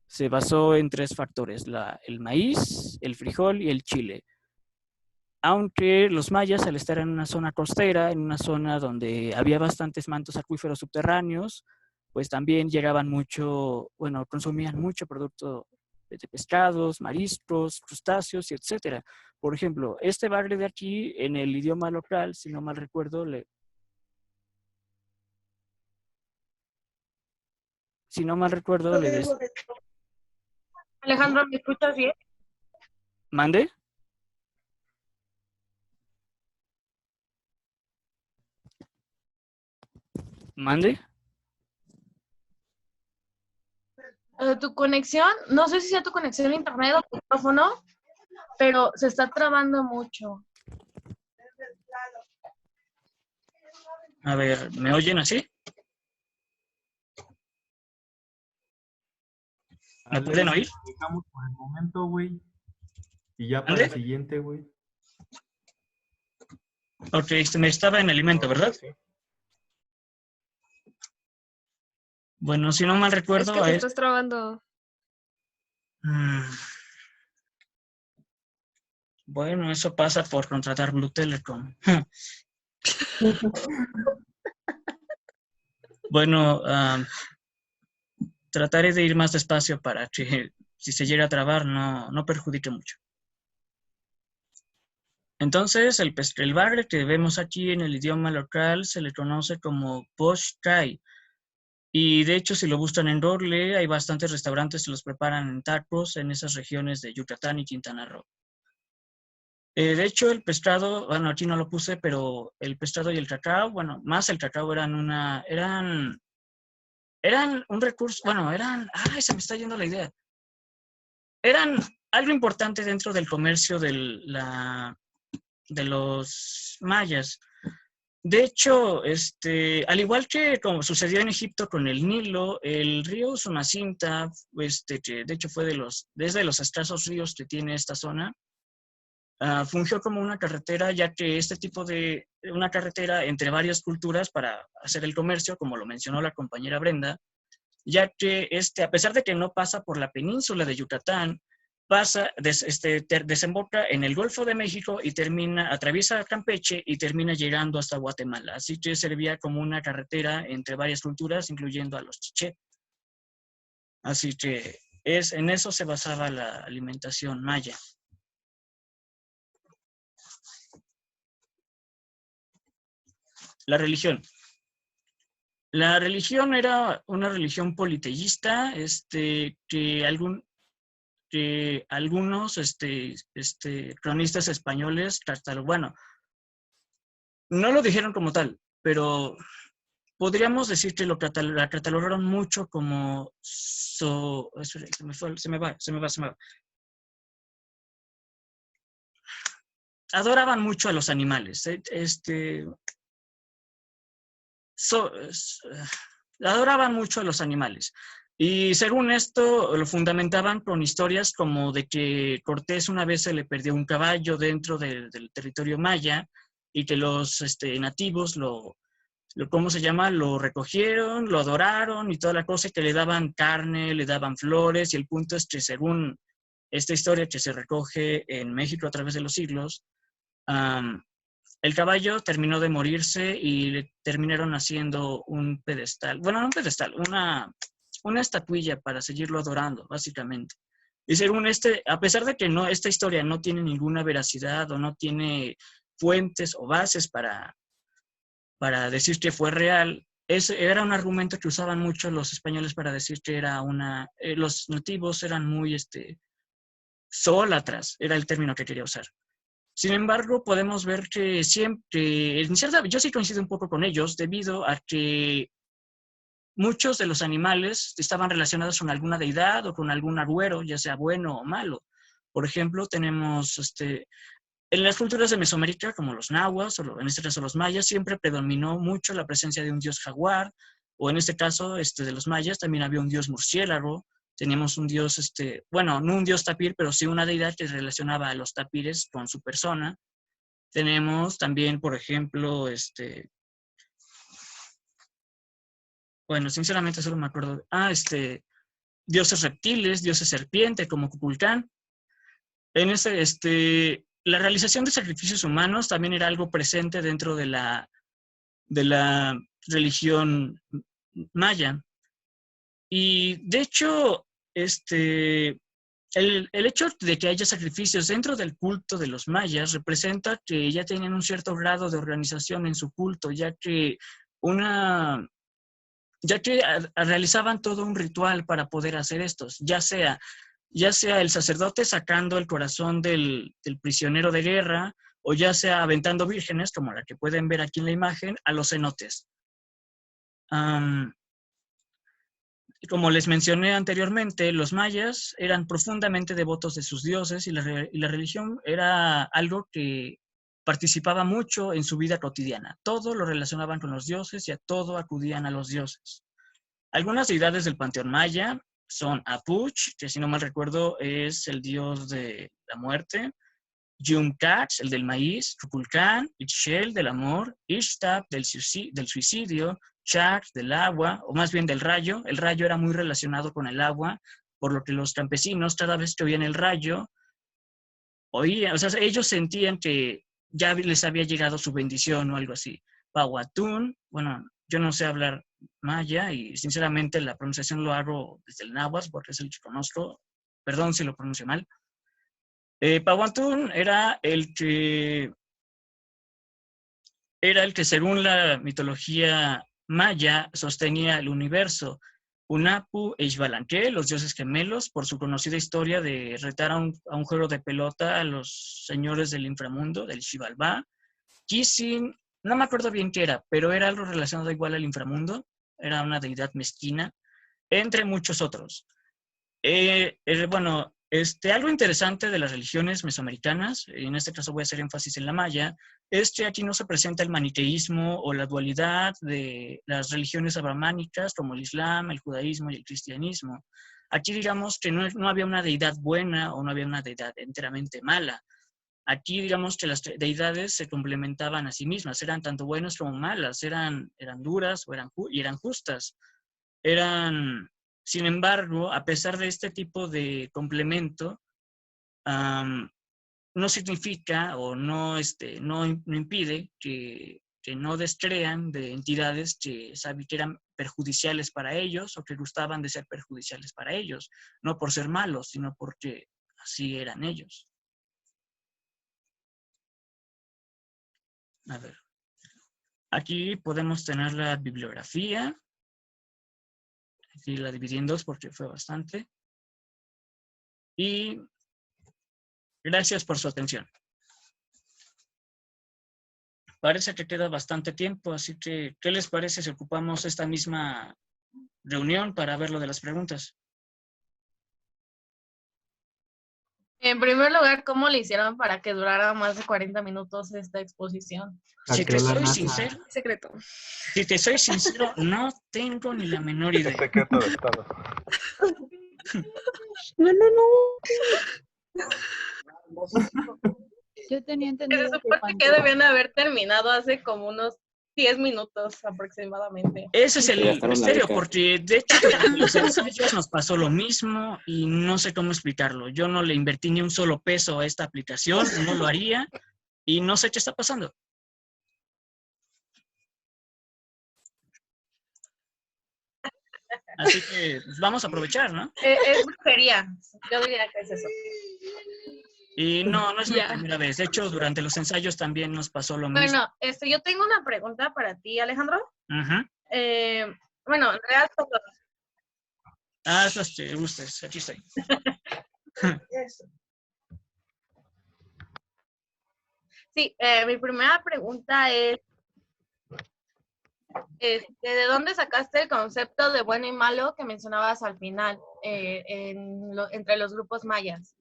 se basó en tres factores: el maíz, el frijol y el chile. Aunque los mayas, al estar en una zona costera, en una zona donde había bastantes mantos acuíferos subterráneos, pues también llegaban mucho, bueno, consumían mucho producto de pescados, mariscos, crustáceos, y etcétera. Por ejemplo, este bagre de aquí, en el idioma local, si no mal recuerdo, le decía... Alejandro, ¿me escuchas bien? ¿Mande? ¿Mande? Tu conexión, no sé si sea tu conexión a internet o tu micrófono, pero se está trabando mucho. A ver, ¿me oyen así? ¿Me pueden oír? Dejamos por el momento, güey. Y ya para el siguiente, güey. Ok, me estaba en alimento, ¿verdad? Sí. Bueno, si no mal recuerdo... Es que te estás trabando. Bueno, eso pasa por contratar Blue Telecom. Bueno, trataré de ir más despacio para que si se llega a trabar no perjudique mucho. Entonces, el bagre que vemos aquí en el idioma local se le conoce como posh thai. Y de hecho, si lo buscan en Google, hay bastantes restaurantes que los preparan en tacos en esas regiones de Yucatán y Quintana Roo. De hecho, el pescado, bueno, aquí no lo puse, pero el pescado y el cacao, bueno, más el cacao eran un recurso, bueno, ay, se me está yendo la idea. Eran algo importante dentro del comercio de los mayas. De hecho, al igual que como sucedió en Egipto con el Nilo, el río Usumacinta, que de hecho fue desde los escasos ríos que tiene esta zona, fungió como una carretera, ya que una carretera entre varias culturas para hacer el comercio, como lo mencionó la compañera Brenda, ya que a pesar de que no pasa por la península de Yucatán, desemboca en el Golfo de México y atraviesa Campeche y termina llegando hasta Guatemala. Así que servía como una carretera entre varias culturas, incluyendo a los chiché. Así que en eso se basaba la alimentación maya. La religión. La religión era una religión politeísta, que algunos cronistas españoles, bueno, no lo dijeron como tal, pero podríamos decir que la catalogaron mucho como se me va. Adoraban mucho a los animales. Adoraban mucho a los animales. Y según esto, lo fundamentaban con historias como de que Cortés una vez se le perdió un caballo dentro del territorio maya y que los nativos ¿cómo se llama? Lo recogieron, lo adoraron y toda la cosa, que le daban carne, le daban flores, y el punto es que según esta historia que se recoge en México a través de los siglos, el caballo terminó de morirse y le terminaron haciendo un pedestal, bueno, no un pedestal, una estatuilla para seguirlo adorando, básicamente. Y según a pesar de que esta historia no tiene ninguna veracidad o no tiene fuentes o bases para decir que fue real, era un argumento que usaban mucho los españoles para decir que los nativos eran muy zoólatras, era el término que quería usar. Sin embargo, podemos ver que yo sí coincido un poco con ellos, debido a que muchos de los animales estaban relacionados con alguna deidad o con algún agüero, ya sea bueno o malo. Por ejemplo, tenemos en las culturas de Mesoamérica, como los nahuas, o en este caso los mayas, siempre predominó mucho la presencia de un dios jaguar, o en este caso de los mayas también había un dios murciélago. Teníamos un dios, bueno, no un dios tapir, pero sí una deidad que relacionaba a los tapires con su persona. Tenemos también, por ejemplo, bueno, sinceramente solo me acuerdo, dioses reptiles, dioses serpiente, como Kukulcán. La realización de sacrificios humanos también era algo presente dentro de la religión maya. Y de hecho, el hecho de que haya sacrificios dentro del culto de los mayas representa que ya tenían un cierto grado de organización en su culto, ya que realizaban todo un ritual para poder hacer estos, ya sea el sacerdote sacando el corazón del prisionero de guerra, o ya sea aventando vírgenes, como la que pueden ver aquí en la imagen, a los cenotes. Como les mencioné anteriormente, los mayas eran profundamente devotos de sus dioses y la religión era algo que participaba mucho en su vida cotidiana. Todo lo relacionaban con los dioses y a todo acudían a los dioses. Algunas deidades del panteón maya son Apuch, que si no mal recuerdo es el dios de la muerte, Yumcach, el del maíz, Kukulcán, Ixchel, del amor, Ixtap, del suicidio, Chac, del agua, o más bien del rayo. El rayo era muy relacionado con el agua, por lo que los campesinos, cada vez que oían el rayo, oían, o sea, ellos sentían que ya les había llegado su bendición o algo así. Pahuatún, bueno, yo no sé hablar maya y sinceramente la pronunciación lo hago desde el náhuatl porque es el que conozco. Perdón si lo pronuncio mal. Pahuatún era el que según la mitología maya sostenía el universo. Unapu e Ixbalanque, los dioses gemelos, por su conocida historia de retar a un juego de pelota a los señores del inframundo, del Xibalbá. Kisin, no me acuerdo bien qué era, pero era algo relacionado igual al inframundo, era una deidad mezquina, entre muchos otros. Bueno, algo interesante de las religiones mesoamericanas, en este caso voy a hacer énfasis en la maya, es que aquí no se presenta el maniqueísmo o la dualidad de las religiones abrahámicas como el islam, el judaísmo y el cristianismo. Aquí digamos que no había una deidad buena o no había una deidad enteramente mala. Aquí digamos que las deidades se complementaban a sí mismas, eran tanto buenas como malas, eran duras y eran justas. Sin embargo, a pesar de este tipo de complemento, no significa o no impide que no descrean de entidades que eran perjudiciales para ellos o que gustaban de ser perjudiciales para ellos, no por ser malos, sino porque así eran ellos. A ver. Aquí podemos tener la bibliografía. Aquí la dividí en dos porque fue bastante. Y gracias por su atención. Parece que queda bastante tiempo, así que, ¿qué les parece si ocupamos esta misma reunión para ver lo de las preguntas? En primer lugar, ¿cómo le hicieron para que durara más de 40 minutos esta exposición? Si te soy sincero, Secreto. si te soy sincero, no tengo ni la menor idea. Es secreto de Estado. Yo tenía Se entendido supone que debían haber terminado hace como unos 10 minutos aproximadamente. Ese es Ya el gastaron la misterio, beca. porque de hecho durante los ensayos nos pasó lo mismo y no sé cómo explicarlo. Yo no le invertí ni un solo peso a esta aplicación, no lo haría y no sé qué está pasando. Así que pues, vamos a aprovechar, ¿no? Es brujería. Yo diría que es eso. Y no es Ya. la primera vez. De hecho, durante los ensayos también nos pasó lo mismo. Bueno, yo tengo una pregunta para ti, Alejandro. Ujú. Bueno, en realidad, Haz las que gustes, aquí estoy. sí, mi primera pregunta es, ¿de dónde sacaste el concepto de bueno y malo que mencionabas al final entre los grupos mayas?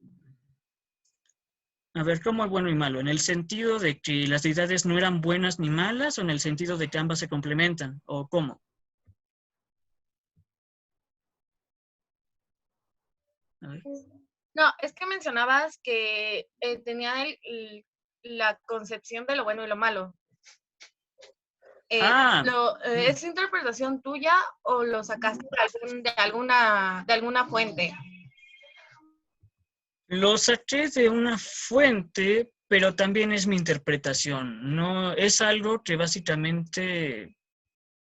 A ver, ¿cómo es bueno y malo? ¿En el sentido de que las deidades no eran buenas ni malas o en el sentido de que ambas se complementan? ¿O cómo? A ver. No, es que mencionabas que tenían la concepción de lo bueno y lo malo. ¿Es interpretación tuya o lo sacaste de alguna fuente? Lo saqué de una fuente, pero también es mi interpretación. No, es algo que básicamente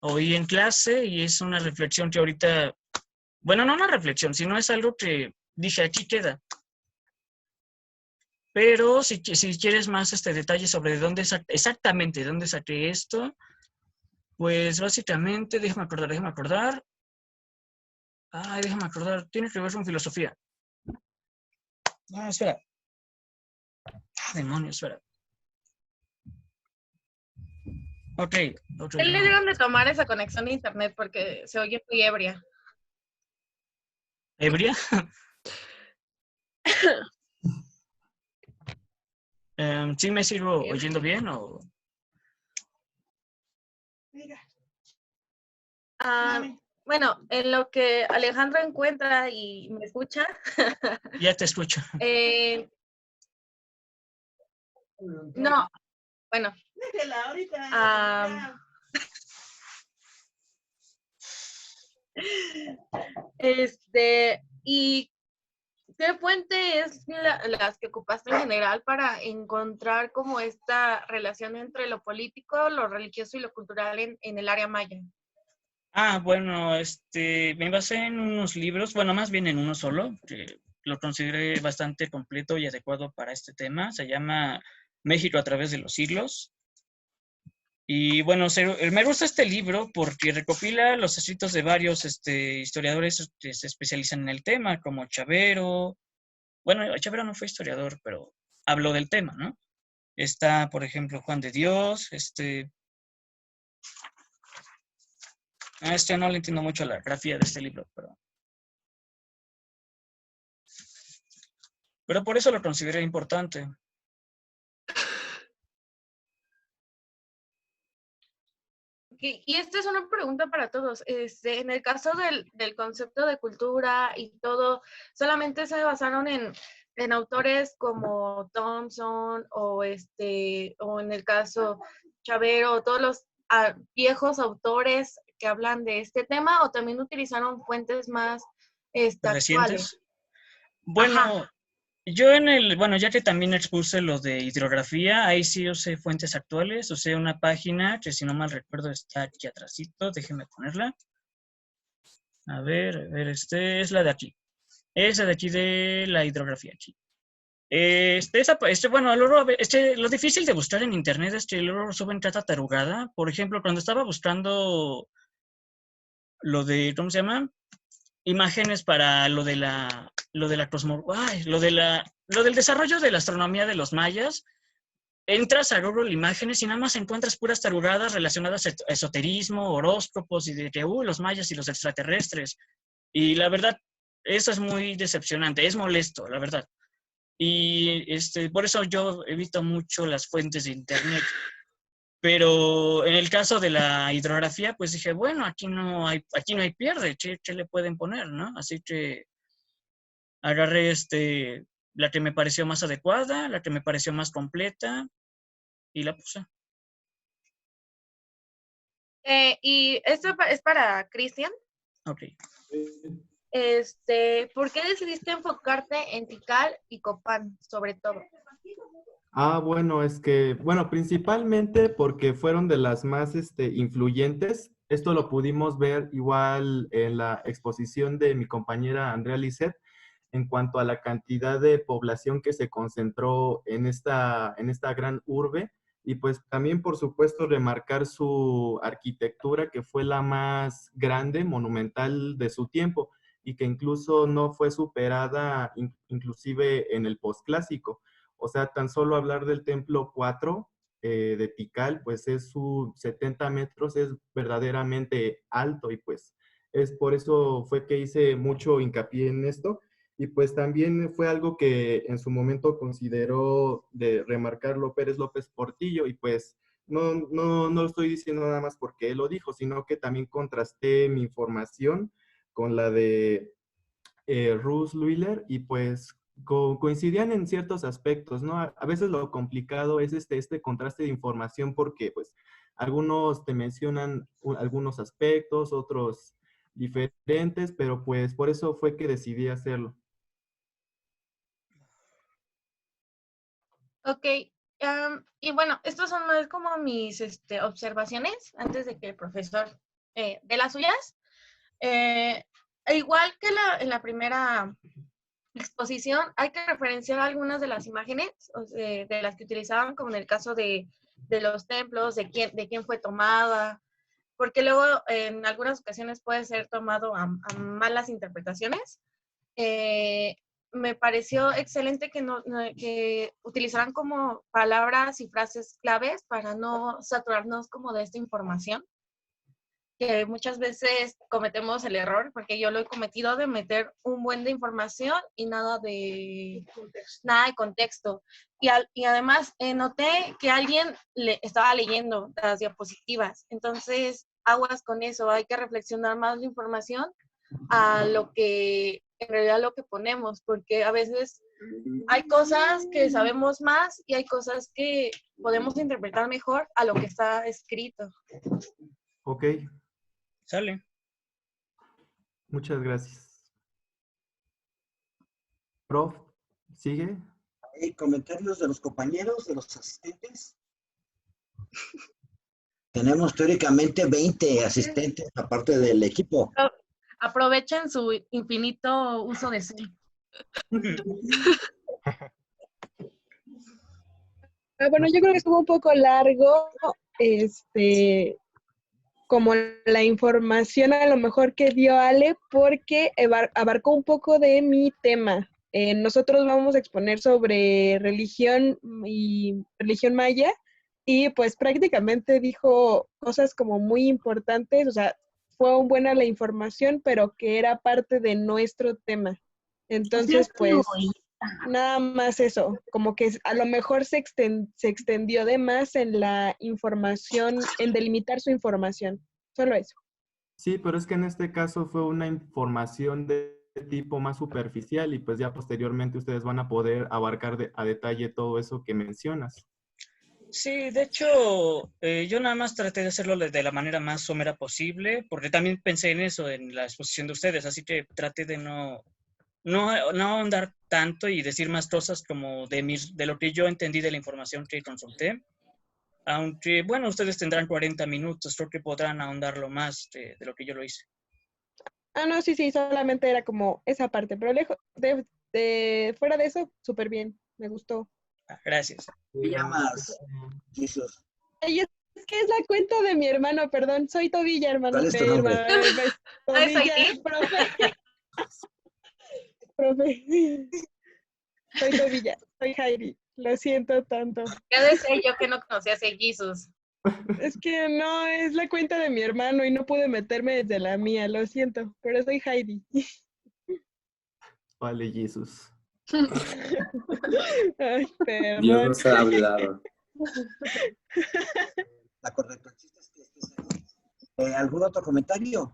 oí en clase y es una reflexión que ahorita, bueno, no una reflexión, sino es algo que dije, aquí queda. Pero si quieres más detalles sobre exactamente de dónde saqué esto, pues básicamente, déjame acordar. Ay, déjame acordar, tiene que ver con filosofía. Ah, espera. Demonios, espera. Ok. ¿Qué le dieron de tomar esa conexión a internet? Porque se oye muy ebria. ¿Ebria? ¿Sí me sigo oyendo bien o...? Bueno, en lo que Alejandro encuentra y me escucha. Ya te escucho. No, bueno. Y ¿Qué fuente es las que ocupaste en general para encontrar como esta relación entre lo político, lo religioso y lo cultural en el área maya? Bueno, me basé en unos libros, bueno, más bien en uno solo, que lo consideré bastante completo y adecuado para este tema. Se llama México a través de los siglos. Y bueno, me gusta este libro porque recopila los escritos de varios historiadores que se especializan en el tema, como Chavero. Bueno, Chavero no fue historiador, pero habló del tema, ¿no? Está, por ejemplo, Juan de Dios. No le entiendo mucho la grafía de este libro, pero por eso lo consideré importante. Y esta es una pregunta para todos. En el caso del concepto de cultura y todo, ¿solamente se basaron en autores como Thompson o en el caso Chavero, todos los viejos autores que hablan de este tema, o también utilizaron fuentes más actuales? ¿Recientes? Bueno, Ajá. yo ya que también expuse lo de hidrografía, ahí sí usé fuentes actuales, usé una página que si no mal recuerdo está aquí atrásito, déjenme ponerla. A ver, es la de aquí. Esa de aquí de la hidrografía aquí. Bueno, luego, lo difícil de buscar en internet es que luego suben cada tarugada. Por ejemplo, cuando estaba buscando lo de, ¿cómo se llama? Imágenes para lo del desarrollo de la astronomía de los mayas, entras a Google Imágenes y nada más encuentras puras tarugadas relacionadas a esoterismo, horóscopos y de que, los mayas y los extraterrestres. Y la verdad, eso es muy decepcionante, es molesto, la verdad. Y por eso yo evito mucho las fuentes de internet. Pero en el caso de la hidrografía, pues dije, bueno, aquí no hay pierde, ¿qué le pueden poner, no? Así que agarré la que me pareció más adecuada, la que me pareció más completa y la puse. Y esto es para Cristian. Ok. ¿Por qué decidiste enfocarte en Tikal y Copán, sobre todo? Bueno, principalmente porque fueron de las más influyentes. Esto lo pudimos ver igual en la exposición de mi compañera Andrea Lisset en cuanto a la cantidad de población que se concentró en esta gran urbe y pues también, por supuesto, remarcar su arquitectura que fue la más grande, monumental de su tiempo y que incluso no fue superada inclusive en el posclásico. O sea, tan solo hablar del templo 4 de Tikal, pues es su 70 metros, es verdaderamente alto y pues es por eso fue que hice mucho hincapié en esto. Y pues también fue algo que en su momento consideró de remarcarlo Pérez López Portillo y pues no lo estoy diciendo nada más porque él lo dijo, sino que también contrasté mi información con la de Ruth Luiller y pues coincidían en ciertos aspectos, ¿no? A veces lo complicado es este contraste de información porque pues algunos te mencionan algunos aspectos, otros diferentes, pero pues por eso fue que decidí hacerlo. Ok, y bueno, estas son más como mis observaciones antes de que el profesor dé las suyas. Igual que en la primera exposición, hay que referenciar algunas de las imágenes de las que utilizaban, como en el caso de los templos, de quién fue tomada, porque luego en algunas ocasiones puede ser tomado a malas interpretaciones. Me pareció excelente que utilizaran como palabras y frases claves para no saturarnos como de esta información, que muchas veces cometemos el error, porque yo lo he cometido, de meter un buen de información y nada de contexto. Y además noté que alguien estaba leyendo las diapositivas, entonces aguas con eso, hay que reflexionar más la información a lo que en realidad lo que ponemos, porque a veces hay cosas que sabemos más y hay cosas que podemos interpretar mejor a lo que está escrito. Ok. Sale. Muchas gracias. Prof, ¿sigue? ¿Hay comentarios de los compañeros, de los asistentes? Tenemos teóricamente 20 asistentes aparte del equipo. Aprovechen su infinito uso de Zoom. Bueno, yo creo que estuvo un poco largo, como la información a lo mejor que dio Ale, porque abarcó un poco de mi tema. Nosotros vamos a exponer sobre religión y religión maya, y pues prácticamente dijo cosas como muy importantes, o sea, fue buena la información, pero que era parte de nuestro tema. Entonces, pues, nada más eso, como que a lo mejor se extendió de más en la información, en delimitar su información. Solo eso. Sí, pero es que en este caso fue una información de tipo más superficial y pues ya posteriormente ustedes van a poder abarcar a detalle todo eso que mencionas. Sí, de hecho, yo nada más traté de hacerlo de la manera más somera posible, porque también pensé en eso, en la exposición de ustedes, así que traté de no ahondar tanto y decir más cosas como de lo que yo entendí de la información que consulté. Aunque, bueno, ustedes tendrán 40 minutos, creo que podrán ahondarlo más de lo que yo lo hice. Ah, no, sí, solamente era como esa parte, pero lejos fuera de eso, súper bien, me gustó. Gracias. ¿Qué llamas, Jesús? Ay, es que es la cuenta de mi hermano, perdón, soy Tobilla, hermano. ¿Cuál es tu nombre? Tobilla, profe. Soy Tobilla, soy Heidi, lo siento tanto. Ya decía yo que no conocía a Jesus. Es que no, es la cuenta de mi hermano y no pude meterme desde la mía, lo siento, pero soy Heidi. Vale, Jesús. Ay, perdón. Dios nos ha hablado. La correcta chiste es que estés aquí. ¿Algún otro comentario?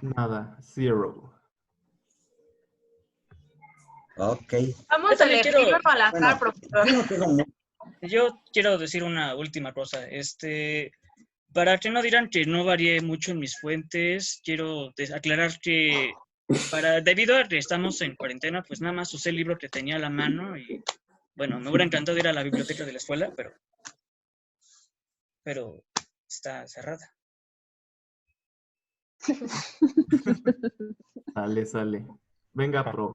Nada, zero. Ok. Vamos a elegirlo al azar, profesor. Yo quiero decir una última cosa. Para que no dirán que no varié mucho en mis fuentes, quiero aclarar que debido a que estamos en cuarentena, pues nada más usé el libro que tenía a la mano y, bueno, me hubiera encantado ir a la biblioteca de la escuela, pero está cerrada. Sale. Venga, Pro.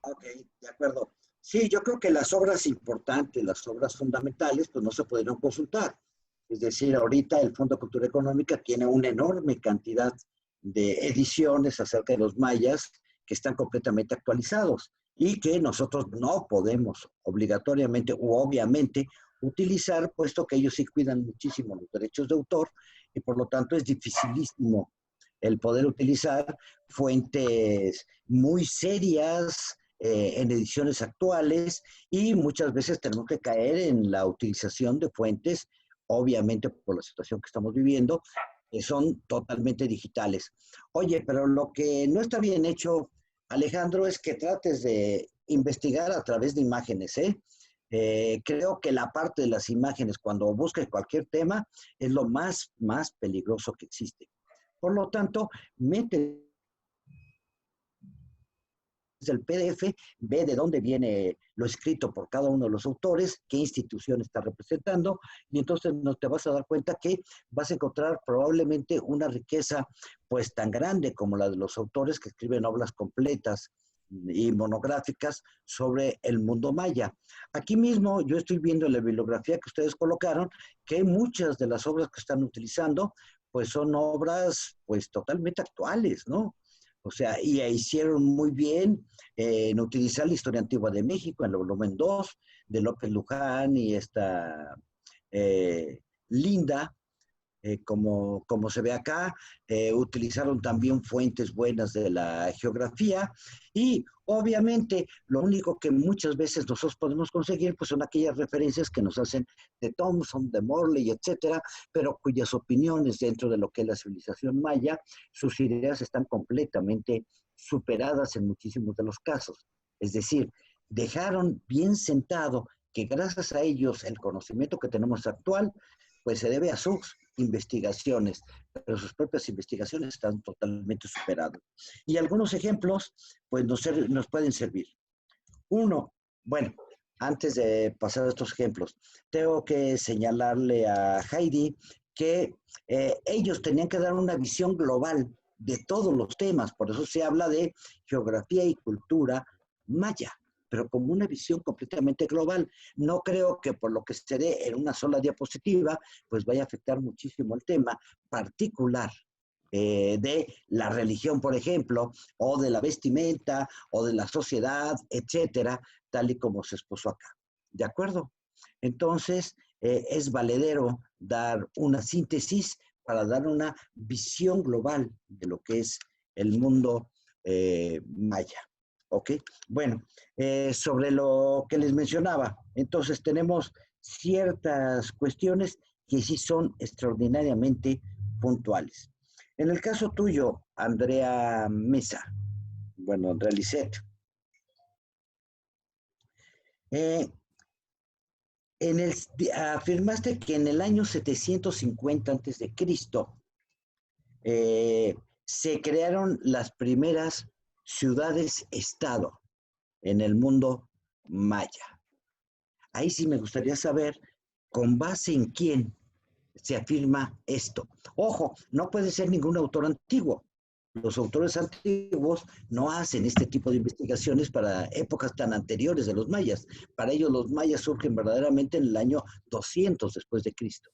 Ok, de acuerdo. Sí, yo creo que las obras importantes, las obras fundamentales, pues no se pudieron consultar. Es decir, ahorita el Fondo de Cultura Económica tiene una enorme cantidad de ediciones acerca de los mayas que están completamente actualizados y que nosotros no podemos obligatoriamente u obviamente utilizar, puesto que ellos sí cuidan muchísimo los derechos de autor y por lo tanto es dificilísimo el poder utilizar fuentes muy serias en ediciones actuales y muchas veces tenemos que caer en la utilización de fuentes, obviamente por la situación que estamos viviendo, que son totalmente digitales. Oye, pero lo que no está bien hecho, Alejandro, es que trates de investigar a través de imágenes, creo que la parte de las imágenes, cuando busques cualquier tema, es lo más peligroso que existe. Por lo tanto, mete el PDF, ve de dónde viene lo escrito por cada uno de los autores, qué institución está representando, y entonces no te vas a dar cuenta que vas a encontrar probablemente una riqueza pues tan grande como la de los autores que escriben obras completas y monográficas sobre el mundo maya. Aquí mismo yo estoy viendo en la bibliografía que ustedes colocaron que muchas de las obras que están utilizando pues son obras pues totalmente actuales, ¿no? O sea, y hicieron muy bien en utilizar la Historia Antigua de México en el volumen 2 de López Luján y esta Linda, como se ve acá, utilizaron también fuentes buenas de la geografía y obviamente lo único que muchas veces nosotros podemos conseguir pues son aquellas referencias que nos hacen de Thompson, de Morley, etcétera, pero cuyas opiniones dentro de lo que es la civilización maya, sus ideas están completamente superadas en muchísimos de los casos. Es decir, dejaron bien sentado que gracias a ellos el conocimiento que tenemos actual pues se debe a sus investigaciones, pero sus propias investigaciones están totalmente superadas. Y algunos ejemplos, pues nos pueden servir. Uno, bueno, antes de pasar a estos ejemplos, tengo que señalarle a Heidi que ellos tenían que dar una visión global de todos los temas, por eso se habla de geografía y cultura maya, pero como una visión completamente global. No creo que por lo que se dé en una sola diapositiva, pues vaya a afectar muchísimo el tema particular de la religión, por ejemplo, o de la vestimenta, o de la sociedad, etcétera, tal y como se expuso acá. ¿De acuerdo? Entonces, es valedero dar una síntesis para dar una visión global de lo que es el mundo maya. ¿Ok? Bueno, sobre lo que les mencionaba, entonces tenemos ciertas cuestiones que sí son extraordinariamente puntuales. En el caso tuyo, Andrea Mesa, bueno, Andrea Lisset, afirmaste que en el año 750 a.C. Se crearon las primeras ciudades-estado en el mundo maya. Ahí sí me gustaría saber con base en quién se afirma esto. Ojo, no puede ser ningún autor antiguo. Los autores antiguos no hacen este tipo de investigaciones para épocas tan anteriores de los mayas. Para ellos los mayas surgen verdaderamente en el año 200 después de Cristo.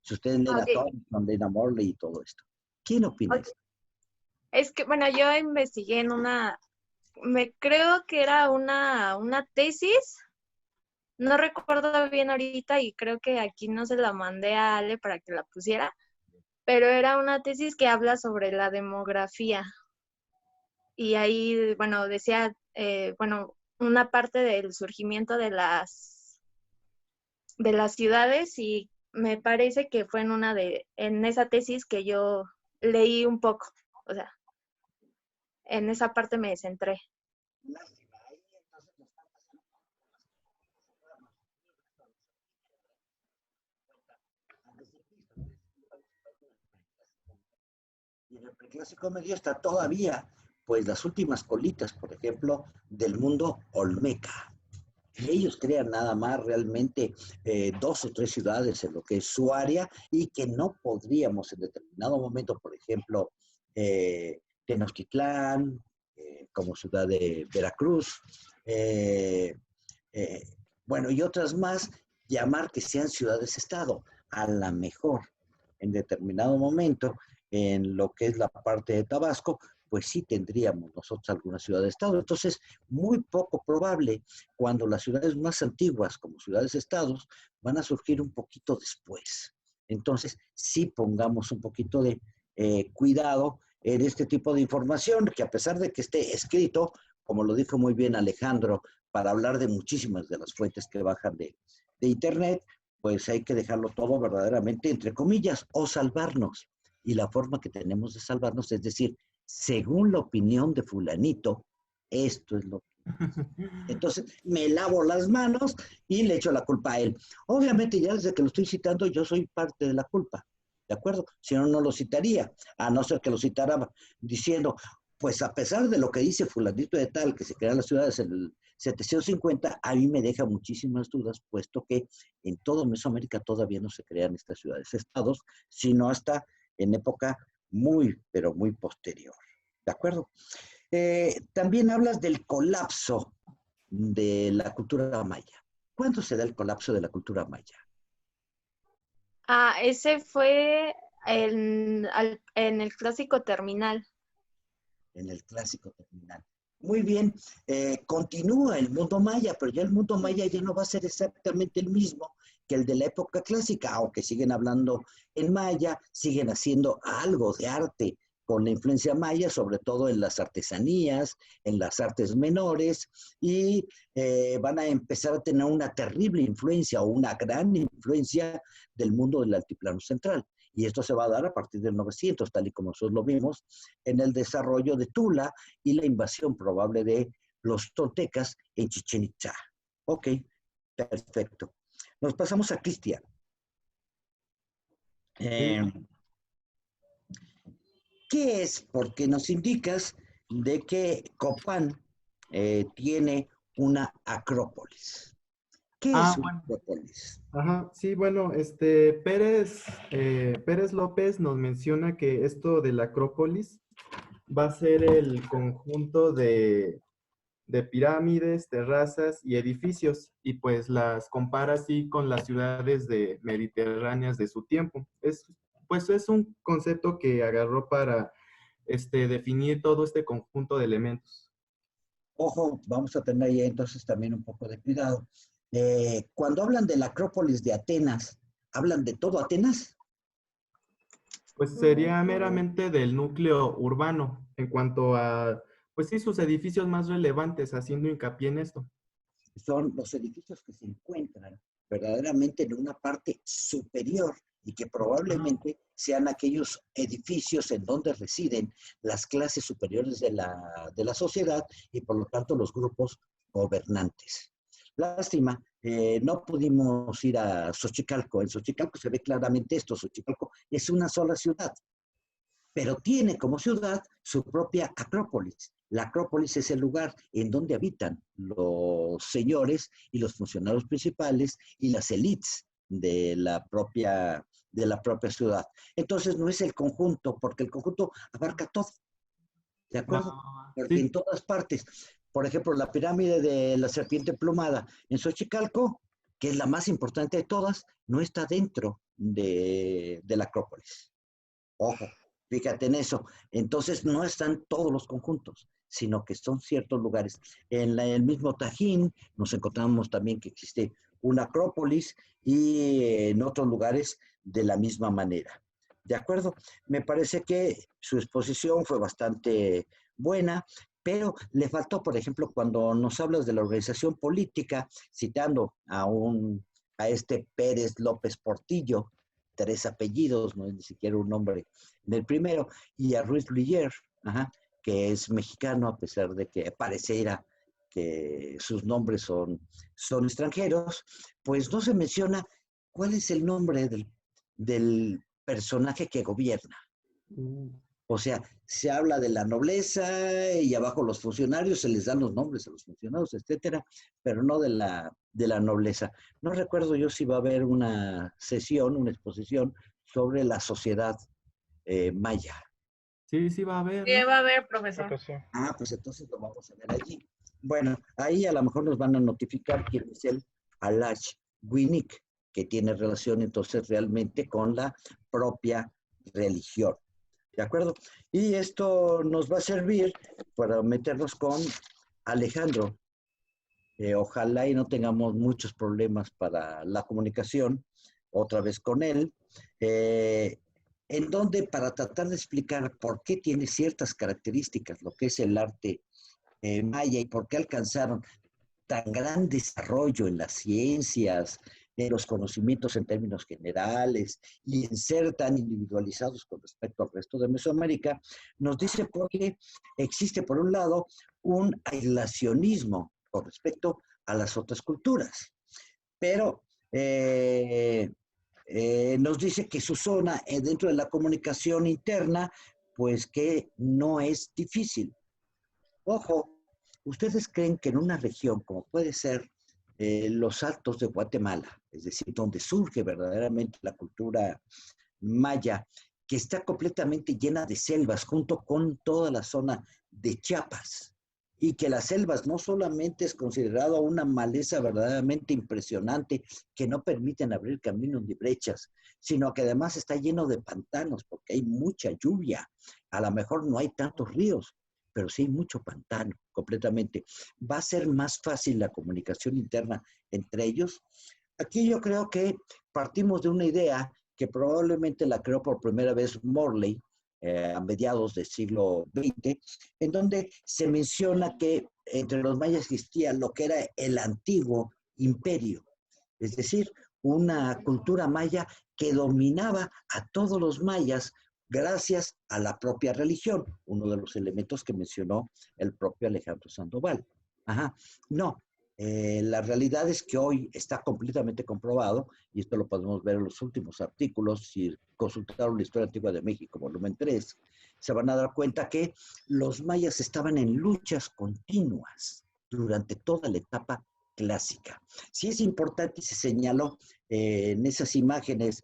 Si ustedes leen a Thompson, leen a Morley y todo esto. ¿Quién opina esto? Es que, bueno, yo investigué en creo que era una tesis, no recuerdo bien ahorita y creo que aquí no se la mandé a Ale para que la pusiera, pero era una tesis que habla sobre la demografía. Y ahí, bueno, decía, una parte del surgimiento de las ciudades y me parece que fue en esa tesis que yo leí un poco, o sea, en esa parte me centré. Y en el preclásico medio está todavía, pues, las últimas colitas, por ejemplo, del mundo olmeca. Ellos crean nada más realmente 2 o 3 ciudades en lo que es su área y que no podríamos en determinado momento, por ejemplo, Tenochtitlán, como ciudad de Veracruz, bueno, y otras más, llamar que sean ciudades-estado. A lo mejor, en determinado momento, en lo que es la parte de Tabasco, pues sí tendríamos nosotros alguna ciudad-estado. Entonces, muy poco probable cuando las ciudades más antiguas, como ciudades-estados, van a surgir un poquito después. Entonces, sí pongamos un poquito de cuidado en este tipo de información, que a pesar de que esté escrito, como lo dijo muy bien Alejandro, para hablar de muchísimas de las fuentes que bajan de Internet, pues hay que dejarlo todo verdaderamente entre comillas o salvarnos. Y la forma que tenemos de salvarnos es decir, según la opinión de fulanito, esto es lo que... Entonces, me lavo las manos y le echo la culpa a él. Obviamente, ya desde que lo estoy citando, yo soy parte de la culpa, ¿de acuerdo? Si no, no lo citaría, a no ser que lo citara diciendo, pues a pesar de lo que dice fulanito de tal, que se crean las ciudades en el 750, a mí me deja muchísimas dudas, puesto que en todo Mesoamérica todavía no se crean estas ciudades-estados, sino hasta en época muy, pero muy posterior. ¿De acuerdo? También hablas del colapso de la cultura maya. ¿Cuándo se da el colapso de la cultura maya? Ese fue en el clásico terminal. En el clásico terminal. Muy bien, continúa el mundo maya, pero ya el mundo maya ya no va a ser exactamente el mismo que el de la época clásica, aunque siguen hablando en maya, siguen haciendo algo de arte con la influencia maya, sobre todo en las artesanías, en las artes menores, y van a empezar a tener una terrible influencia o una gran influencia del mundo del altiplano central. Y esto se va a dar a partir del 900, tal y como nosotros lo vimos en el desarrollo de Tula y la invasión probable de los toltecas en Chichén Itzá. Ok, perfecto. Nos pasamos a Cristian. Eh, ¿Qué es? Porque nos indicas de que Copán tiene una acrópolis. ¿Qué es una Bueno. acrópolis? Ajá, sí, bueno, Pérez López nos menciona que esto de la Acrópolis va a ser el conjunto de pirámides, terrazas y edificios, y pues las compara así con las ciudades mediterráneas de su tiempo. Pues es un concepto que agarró para definir todo este conjunto de elementos. Ojo, vamos a tener ahí entonces también un poco de cuidado. Cuando hablan de la Acrópolis de Atenas, ¿hablan de todo Atenas? Pues sería meramente del núcleo urbano, en cuanto a, pues sí, sus edificios más relevantes, haciendo hincapié en esto. Son los edificios que se encuentran verdaderamente en una parte superior y que probablemente sean aquellos edificios en donde residen las clases superiores de la sociedad y por lo tanto los grupos gobernantes. Lástima, no pudimos ir a Xochicalco. En Xochicalco se ve claramente esto. Xochicalco es una sola ciudad, pero tiene como ciudad su propia acrópolis. La acrópolis es el lugar en donde habitan los señores y los funcionarios principales y las élites de la propia ciudad. Entonces no es el conjunto, porque el conjunto abarca todo. ¿De acuerdo? Porque sí. en todas partes, por ejemplo, la pirámide de la serpiente emplumada en Xochicalco, que es la más importante de todas, no está dentro de la acrópolis. Ojo. Fíjate en eso. Entonces, no están todos los conjuntos, sino que son ciertos lugares. En el mismo Tajín nos encontramos también que existe una acrópolis y en otros lugares de la misma manera. ¿De acuerdo? Me parece que su exposición fue bastante buena, pero le faltó, por ejemplo, cuando nos hablas de la organización política, citando a este Pérez López Portillo, 3 apellidos, no es ni siquiera un nombre del primero, y a Ruiz Luyer, que es mexicano, a pesar de que pareciera que sus nombres son extranjeros, pues no se menciona cuál es el nombre del personaje que gobierna. O sea, se habla de la nobleza y abajo los funcionarios, se les dan los nombres a los funcionarios, etcétera, pero no de la nobleza. No recuerdo yo si va a haber una sesión, una exposición sobre la sociedad maya. Sí va a haber. Sí, va a haber, profesor. Ah, pues entonces lo vamos a ver allí. Bueno, ahí a lo mejor nos van a notificar quién es el Alach Winik, que tiene relación entonces realmente con la propia religión. ¿De acuerdo? Y esto nos va a servir para meternos con Alejandro. Ojalá y no tengamos muchos problemas para la comunicación, otra vez con él, en donde para tratar de explicar por qué tiene ciertas características lo que es el arte maya y por qué alcanzaron tan gran desarrollo en las ciencias, en los conocimientos en términos generales y en ser tan individualizados con respecto al resto de Mesoamérica, nos dice porque existe por un lado un aislacionismo con respecto a las otras culturas, pero nos dice que su zona dentro de la comunicación interna, pues que no es difícil. Ojo, ¿ustedes creen que en una región como puede ser los Altos de Guatemala, es decir, donde surge verdaderamente la cultura maya, que está completamente llena de selvas, junto con toda la zona de Chiapas, y que las selvas no solamente es considerado una maleza verdaderamente impresionante que no permiten abrir caminos ni brechas, sino que además está lleno de pantanos porque hay mucha lluvia. A lo mejor no hay tantos ríos, pero sí hay mucho pantano completamente. ¿Va a ser más fácil la comunicación interna entre ellos? Aquí yo creo que partimos de una idea que probablemente la creó por primera vez Morley, a mediados del siglo XX, en donde se menciona que entre los mayas existía lo que era el antiguo imperio, es decir, una cultura maya que dominaba a todos los mayas gracias a la propia religión, uno de los elementos que mencionó el propio Alejandro Sandoval. No, La realidad es que hoy está completamente comprobado, y esto lo podemos ver en los últimos artículos, si consultaron la Historia Antigua de México, volumen 3, se van a dar cuenta que los mayas estaban en luchas continuas durante toda la etapa clásica. Sí es importante, y se señaló en esas imágenes,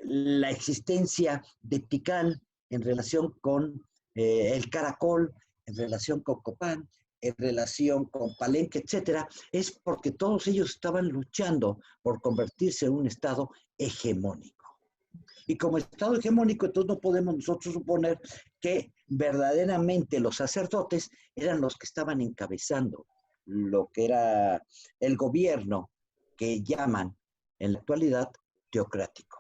la existencia de Tikal en relación con el caracol, en relación con Copán, en relación con Palenque, etcétera, es porque todos ellos estaban luchando por convertirse en un estado hegemónico. Y como estado hegemónico, entonces no podemos nosotros suponer que verdaderamente los sacerdotes eran los que estaban encabezando lo que era el gobierno que llaman en la actualidad teocrático.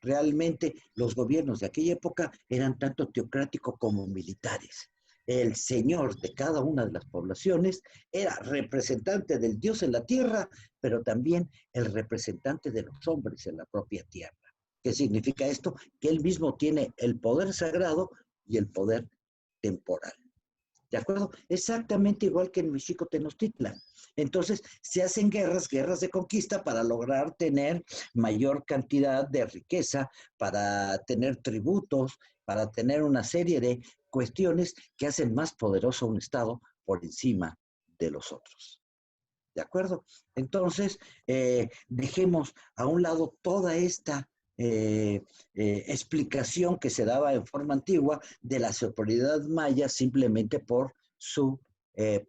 Realmente los gobiernos de aquella época eran tanto teocráticos como militares. El señor de cada una de las poblaciones era representante del Dios en la tierra, pero también el representante de los hombres en la propia tierra. ¿Qué significa esto? Que él mismo tiene el poder sagrado y el poder temporal. ¿De acuerdo? Exactamente igual que en Mexico Tenochtitlan. Entonces, se hacen guerras de conquista para lograr tener mayor cantidad de riqueza, para tener tributos, para tener una serie de cuestiones que hacen más poderoso a un Estado por encima de los otros. ¿De acuerdo? Entonces, dejemos a un lado toda esta explicación que se daba en forma antigua de la superioridad maya simplemente por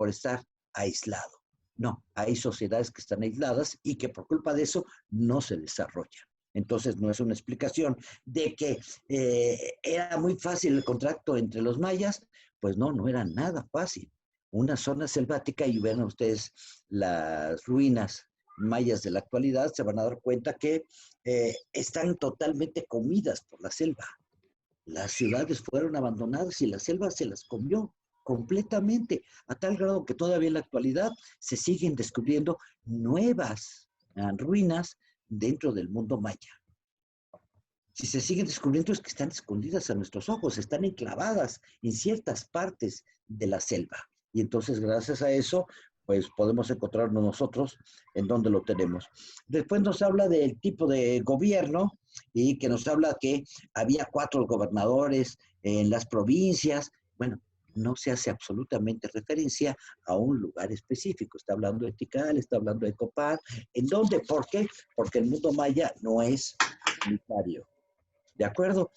estar aislado. No, hay sociedades que están aisladas y que por culpa de eso no se desarrollan. Entonces no es una explicación de que era muy fácil el contacto entre los mayas. Pues no, no era nada fácil. Una zona selvática, y ven ustedes las ruinas mayas de la actualidad, se van a dar cuenta que están totalmente comidas por la selva. Las ciudades fueron abandonadas y la selva se las comió completamente, a tal grado que todavía en la actualidad se siguen descubriendo nuevas ruinas dentro del mundo maya. Si se siguen descubriendo es que están escondidas a nuestros ojos, están enclavadas en ciertas partes de la selva. Y entonces, gracias a eso, pues podemos encontrarnos nosotros en donde lo tenemos. Después nos habla del tipo de gobierno y que nos habla que había 4 gobernadores en las provincias. Bueno, no se hace absolutamente referencia a un lugar específico. Está hablando de Tikal, está hablando de Copán. ¿En dónde? ¿Por qué? Porque el mundo maya no es unitario. ¿De acuerdo?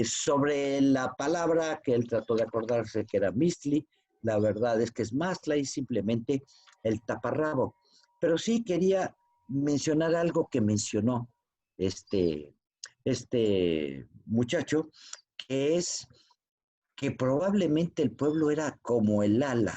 Sobre la palabra que él trató de acordarse que era Mistli, la verdad es que es Mastla y simplemente el taparrabo. Pero sí quería mencionar algo que mencionó este muchacho, que es que probablemente el pueblo era como el ala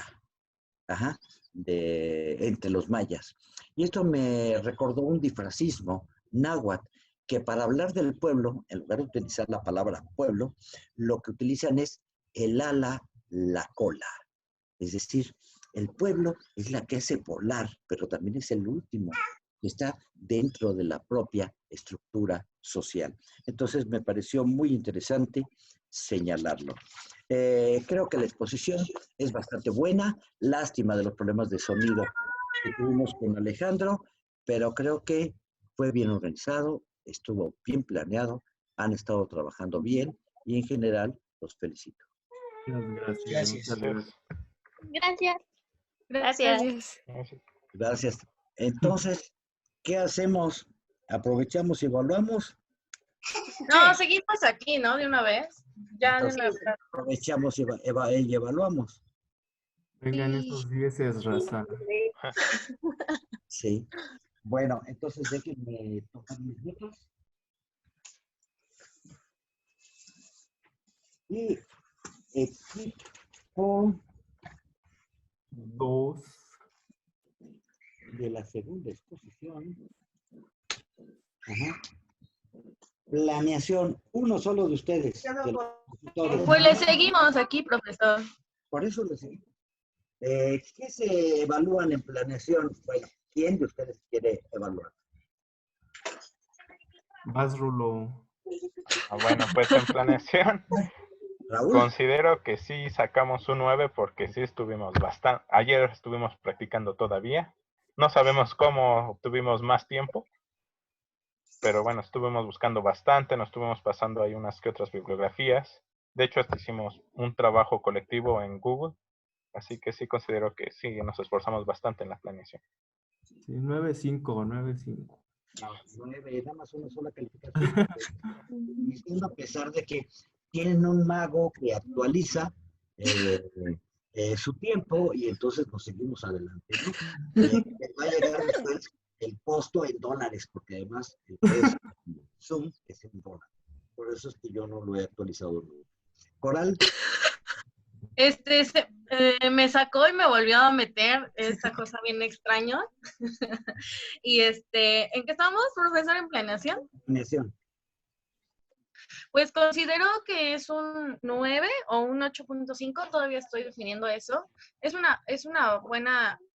entre los mayas. Y esto me recordó un disfrazismo náhuatl, que para hablar del pueblo, en lugar de utilizar la palabra pueblo, lo que utilizan es el ala, la cola. Es decir, el pueblo es la que hace volar, pero también es el último que está dentro de la propia estructura social. Entonces me pareció muy interesante señalarlo. Creo que la exposición es bastante buena. Lástima de los problemas de sonido que tuvimos con Alejandro, pero creo que fue bien organizado, estuvo bien planeado, han estado trabajando bien y en general los felicito. Gracias. Gracias. Gracias. Gracias. Entonces, ¿qué hacemos? ¿Aprovechamos y evaluamos? No, seguimos aquí, ¿no? De una vez. Ya de una vez. Aprovechamos y evaluamos. Vengan esos 10, raza. Sí. Bueno, entonces déjenme tocar mis votos. Y equipo 2 de la segunda exposición. Planeación, uno solo de ustedes. Pues le seguimos aquí, profesor. Por eso le seguimos. ¿Qué se evalúan en planeación? Bueno, ¿quién de ustedes quiere evaluar? Vas, Rulo. Bueno, pues en planeación Raúl. Considero que sí sacamos un 9 porque sí estuvimos bastante. Ayer estuvimos practicando todavía. No sabemos cómo obtuvimos más tiempo, pero bueno, estuvimos buscando bastante, nos estuvimos pasando ahí unas que otras bibliografías. De hecho, hasta hicimos un trabajo colectivo en Google, así que sí considero que sí nos esforzamos bastante en la planeación. Sí, 9.5, 9.5. No, 9, nada más una sola calificación. Diciendo a pesar de que tienen un mago que actualiza su tiempo y entonces nos seguimos adelante, ¿no? Va a llegar después el costo en dólares, porque además es Zoom es en dólares. Por eso es que yo no lo he actualizado nunca. Coral. Me sacó y me volvió a meter esa cosa bien extraña. Y ¿en qué estamos, profesor, en planeación? Planeación. Pues considero que es un 9 o un 8.5, todavía estoy definiendo eso.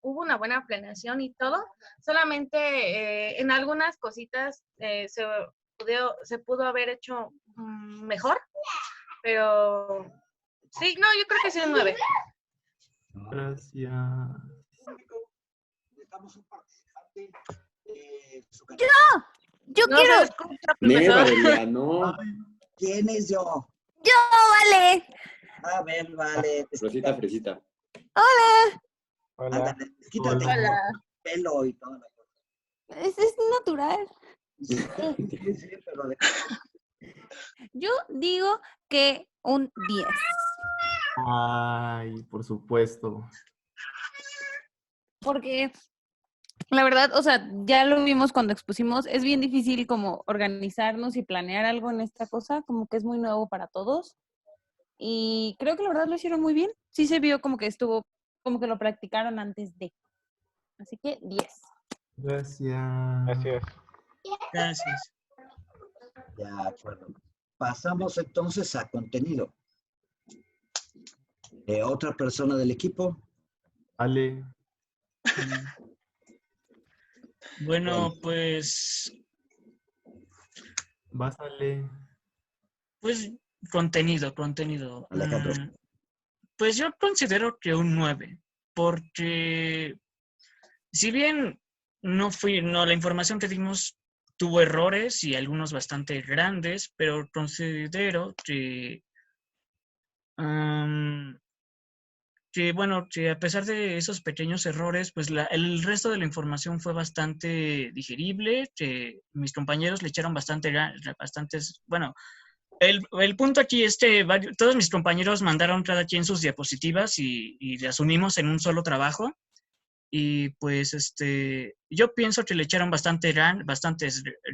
Hubo una buena planeación y todo, solamente en algunas cositas se pudo haber hecho mejor, pero sí, no, yo creo que sí un 9. Gracias. Necesitamos un participante. Yo No quiero. se escucha, profesor. Valeria, no. ¿Quién es yo? Yo, vale. A ver, vale. Fresita, fresita. Hola. Hola. Ándale, quítate Hola. el pelo y toda la cosa. Es natural. Sí, sí, pero Yo digo que un 10. Ay, por supuesto. Porque la verdad, o sea, ya lo vimos cuando expusimos, es bien difícil como organizarnos y planear algo en esta cosa, como que es muy nuevo para todos. Y creo que la verdad lo hicieron muy bien. Sí se vio como que estuvo, como que lo practicaron antes de. Así que 10. Gracias. Así es. Gracias. de acuerdo. Pasamos entonces a contenido. ¿Otra persona del equipo? Ale. Bueno, pues Vas, Ale. Pues contenido. Alejandro. Pues yo considero que un 9, porque si bien la información que dimos tuvo errores y algunos bastante grandes, pero considero que que a pesar de esos pequeños errores, pues el resto de la información fue bastante digerible, que mis compañeros le echaron bueno, el punto aquí es que todos mis compañeros mandaron cada quien sus diapositivas y las unimos en un solo trabajo. Y pues yo pienso que le echaron bastantes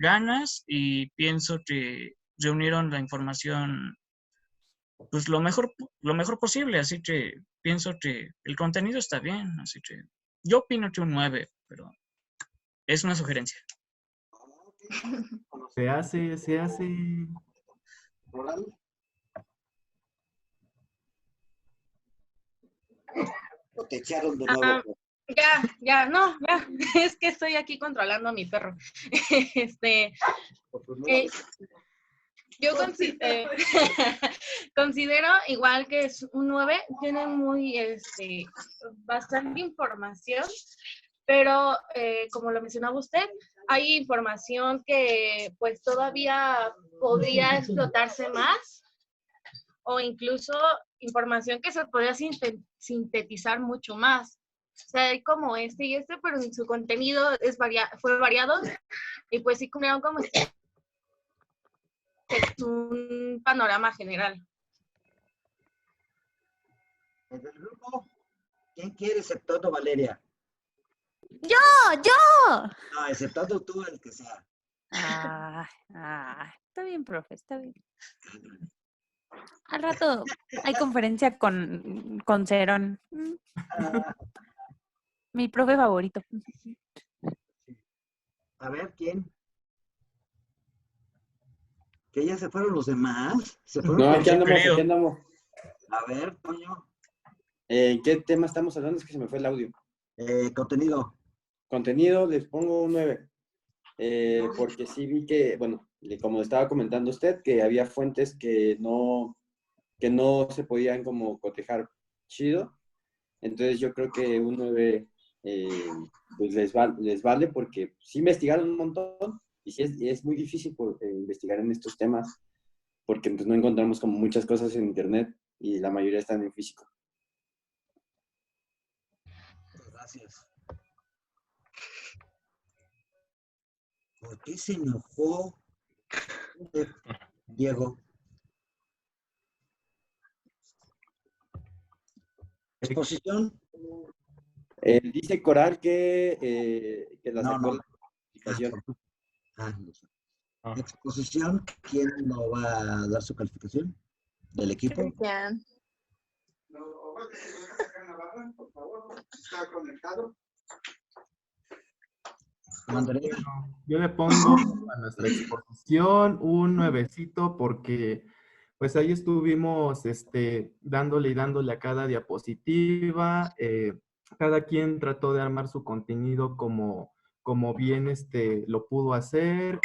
ganas y pienso que reunieron la información pues lo mejor posible, así que pienso que el contenido está bien, así que yo opino que un 9, pero es una sugerencia. Se hace. ¿O te echaron de nuevo? Ya, es que estoy aquí controlando a mi perro. Yo considero igual que es un 9, tiene bastante información, pero como lo mencionaba usted, hay información que pues todavía podría explotarse más, o incluso información que se podría sintetizar mucho más. O sea, hay como y pero en su contenido fue variado, y pues sí cumplieron como un panorama general. ¿Desde el grupo? ¿Quién quiere, exceptuando Valeria? ¡Yo! No, exceptuando tú, el que sea. Está bien, profe, está bien. Al rato hay conferencia con Cerón. Mi profe favorito. A ver, ¿quién? ¿Que ya se fueron los demás? No, aquí andamos. A ver, Toño. ¿En qué tema estamos hablando? Es que se me fue el audio. Contenido. Contenido, les pongo un 9. Porque sí vi que, bueno, como estaba comentando usted, que había fuentes que no que no se podían como cotejar chido. Entonces yo creo que un 9 pues les vale porque sí investigaron un montón y sí es muy difícil investigar en estos temas porque pues, no encontramos como muchas cosas en internet y la mayoría están en físico. Gracias. ¿Por qué se enojó Diego? ¿Exposición? Dice Coral que la sacó la calificación. No sé. Exposición, ¿quién no va a dar su calificación? ¿Del equipo? Cristian. Por favor, está conectado. Andrea. Yo le pongo a nuestra exposición un 9cito porque pues ahí estuvimos dándole y dándole a cada diapositiva. Cada quien trató de armar su contenido como bien lo pudo hacer.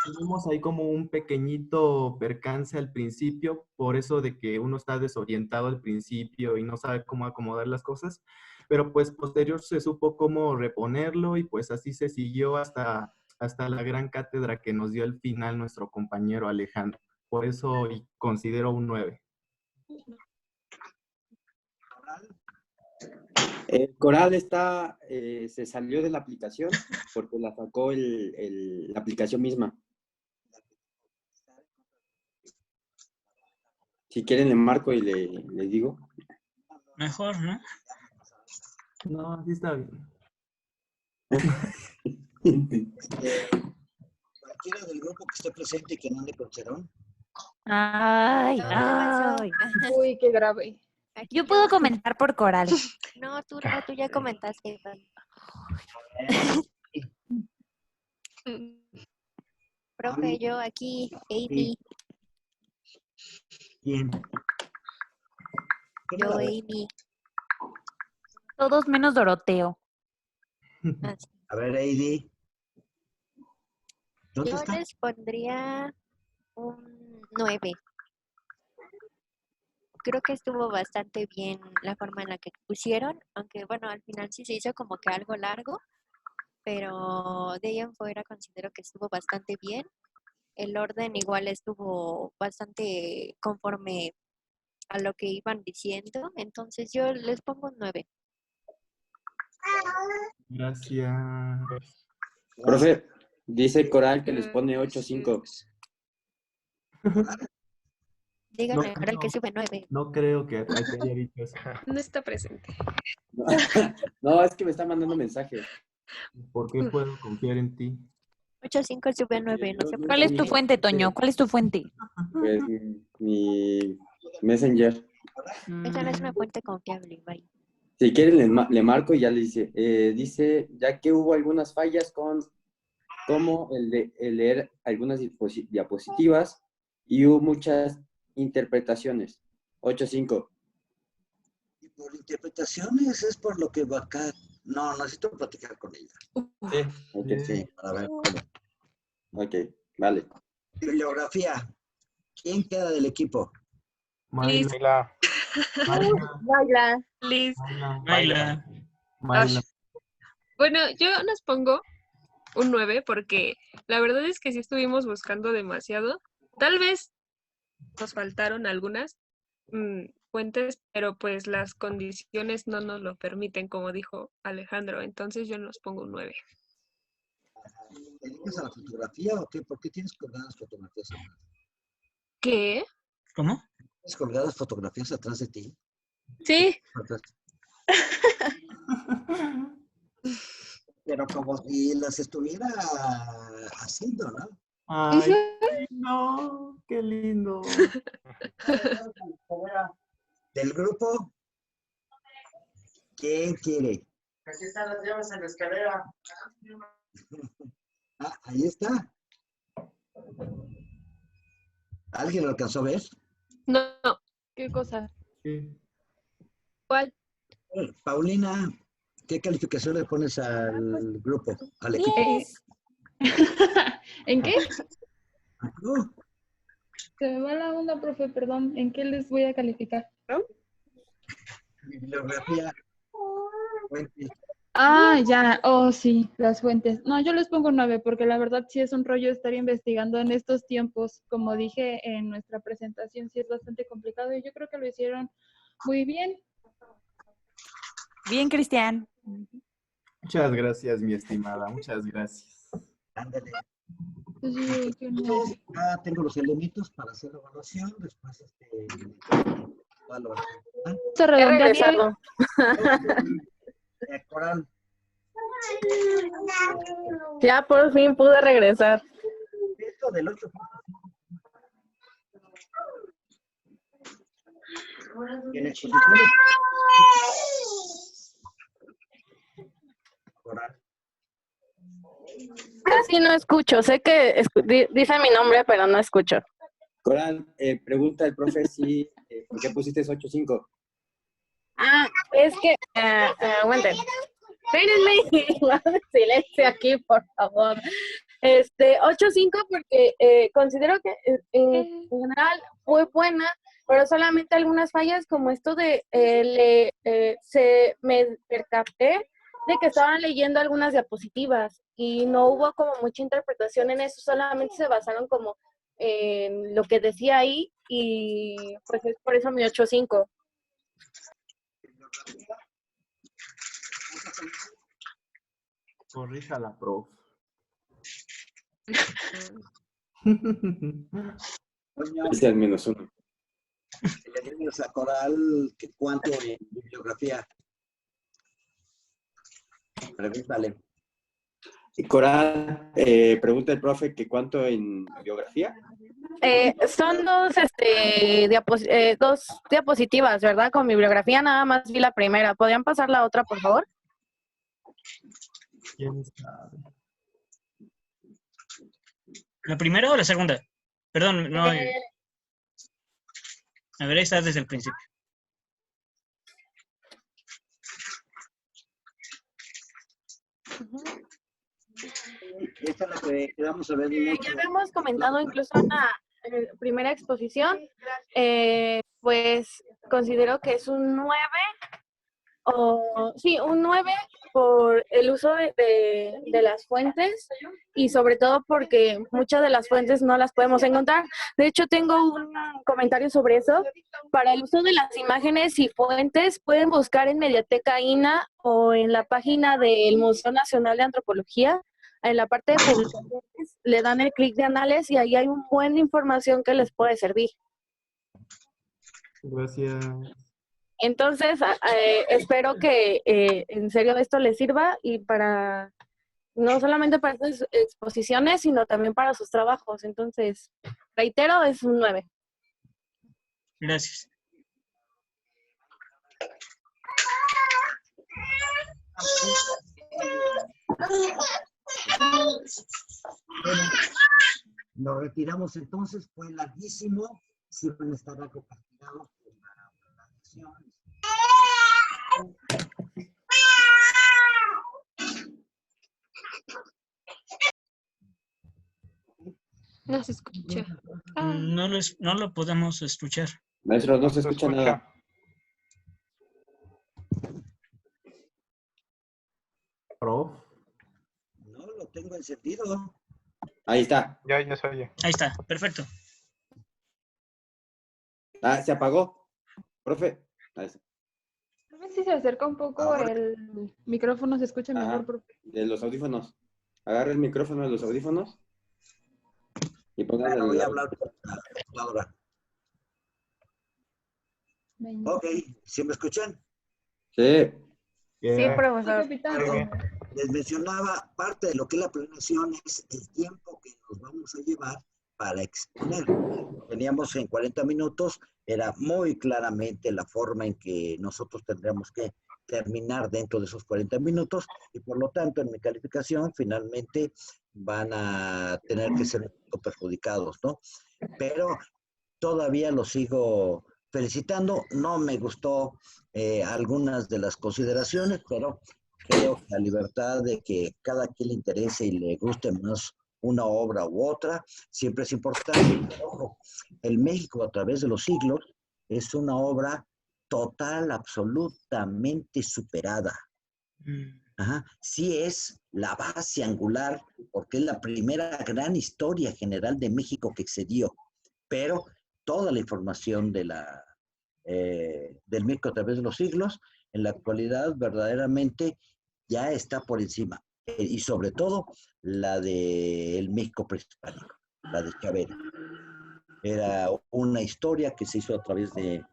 Tuvimos ahí como un pequeñito percance al principio, por eso de que uno está desorientado al principio y no sabe cómo acomodar las cosas, pero pues posterior se supo cómo reponerlo y pues así se siguió hasta la gran cátedra que nos dio al final nuestro compañero Alejandro. Por eso considero un 9. El Coral se salió de la aplicación porque la sacó la aplicación misma. Si quieren le marco y le digo. Mejor, ¿no? No, así está bien. Cualquiera del grupo que esté presente y que no ande con Cerón. Ay. Uy, qué grave. Yo puedo comentar por Coral. No, tú ya comentaste. Profe, yo aquí, Amy. ¿Quién? Yo, Amy. Todos menos Doroteo. A ver, Heidi. Yo les pondría un 9. Creo que estuvo bastante bien la forma en la que pusieron, aunque bueno, al final sí se hizo como que algo largo, pero de ahí en fuera considero que estuvo bastante bien. El orden igual estuvo bastante conforme a lo que iban diciendo, entonces yo les pongo un 9. Gracias. Profe, dice Coral que les pone 8.5. Díganle a Coral que sube 9. No creo que haya dicho eso. No está presente. No, es que me está mandando mensajes. ¿Por qué puedo confiar en ti? 8.5 sube 9, no sé por ¿Cuál qué. es tu fuente, Toño? ¿Cuál es tu fuente? Pues mi Messenger. Esa no es una fuente confiable, bye. Si quieren le marco y ya le dice. Dice, ya que hubo algunas fallas como el de leer algunas diapositivas y hubo muchas interpretaciones. 8.5. Y por interpretaciones es por lo que va acá. No, necesito platicar con ella. Sí, okay. Sí, para ver cómo. Ok, vale. Bibliografía. ¿Quién queda del equipo? Mayla. Mayla. Liz. Mayla. Bueno, yo nos pongo un 9 porque la verdad es que sí estuvimos buscando demasiado. Tal vez nos faltaron algunas fuentes, pero pues las condiciones no nos lo permiten, como dijo Alejandro. Entonces yo nos pongo un 9. ¿Te dedicas a la fotografía o qué? ¿Por qué tienes colgadas fotografías atrás? ¿Qué? ¿Cómo? ¿Tienes colgadas fotografías atrás de ti? Sí. Pero como si las estuviera haciendo, ¿no? Ay, no, qué lindo. Del grupo, ¿quién quiere? Aquí están las llaves en la escalera. Ah, ahí está. ¿Alguien lo alcanzó a ver? No. ¿Qué cosa? Sí. ¿Cuál? Paulina, ¿qué calificación le pones al grupo, al equipo? ¿En qué? Se me va la onda, profe, perdón. ¿En qué les voy a calificar? Bibliografía. Fuentes. Ah, ya. Oh, sí, las fuentes. No, yo les pongo 9 porque la verdad sí es un rollo estar investigando en estos tiempos. Como dije en nuestra presentación, sí es bastante complicado y yo creo que lo hicieron muy bien. Bien, Cristian. Muchas gracias, mi estimada. Muchas gracias. Ándale. Sí, qué no. Ya tengo los elementos para hacer la evaluación. Después, Se He redondearía. regresado. Coral. Ya por fin pude regresar. Esto del 8. En exposiciones. Coral. Casi no escucho. Sé que dice mi nombre, pero no escucho. Coral, pregunta el profe si, ¿por qué pusiste 8.5? Ah, es que, aguanten. Espérenme, guarden silencio aquí, por favor. 8.5 porque considero que en general fue buena, pero solamente algunas fallas como esto de me percaté de que estaban leyendo algunas diapositivas y no hubo como mucha interpretación en eso, solamente se basaron como en lo que decía ahí y pues es por eso mi 8.5. Corríjala, prof. Dice al menos 1. Le dimos a Coral que cuánto en bibliografía. Pregúntale. Y Coral, pregunta el profe que cuánto en biografía. Son dos diapositivas, ¿verdad? Con mi bibliografía nada más vi la primera. ¿Podrían pasar la otra, por favor? ¿Quién sabe? ¿La primera o la segunda? Perdón, no. A ver, ahí está desde el principio. Esta es la que quedamos a ver. Ya habíamos comentado incluso en la primera exposición, pues considero que es un 9, un 9 por el uso de las fuentes y sobre todo porque muchas de las fuentes no las podemos encontrar. De hecho, tengo un comentario sobre eso. Para el uso de las imágenes y fuentes, pueden buscar en Mediateca INA o en la página del Museo Nacional de Antropología. En la parte de publicaciones le dan el clic de anales y ahí hay un buen de información que les puede servir. Gracias. Entonces, espero que en serio esto les sirva y para, no solamente para estas exposiciones, sino también para sus trabajos. Entonces, reitero, es un 9. Gracias. Bueno, lo retiramos entonces, fue larguísimo, siempre estará compartido por la lección. No se escucha. No lo podemos escuchar. Maestro, no se escucha nada. Prof. No, lo tengo encendido. Ahí está. Ya se oye. Ahí está, perfecto. Ah, se apagó. Profe. Ahí está. A ver si se acerca un poco Ahora. el micrófono, se escucha Ajá. mejor, profe. De los audífonos. Agarra el micrófono de los audífonos y póngale Bueno, voy a el... hablar por la computadora. Ok, ¿sí me escuchan? Sí. Sí, profesor. Bueno, les mencionaba, parte de lo que es la planeación es el tiempo que nos vamos a llevar para exponer. Teníamos en 40 minutos, era muy claramente la forma en que nosotros tendríamos que terminar dentro de esos 40 minutos y por lo tanto en mi calificación finalmente van a tener que ser un poco perjudicados, ¿no? Pero todavía los sigo felicitando. No me gustó algunas de las consideraciones, pero creo que la libertad de que cada quien le interese y le guste más una obra u otra, siempre es importante. Ojo, el México a través de los siglos es una obra total, absolutamente superada. Ajá. Sí es la base angular, porque es la primera gran historia general de México que excedió, pero toda la información de del México a través de los siglos, en la actualidad verdaderamente ya está por encima, y sobre todo la del México prehispánico, la de Chavera. Era una historia que se hizo a través de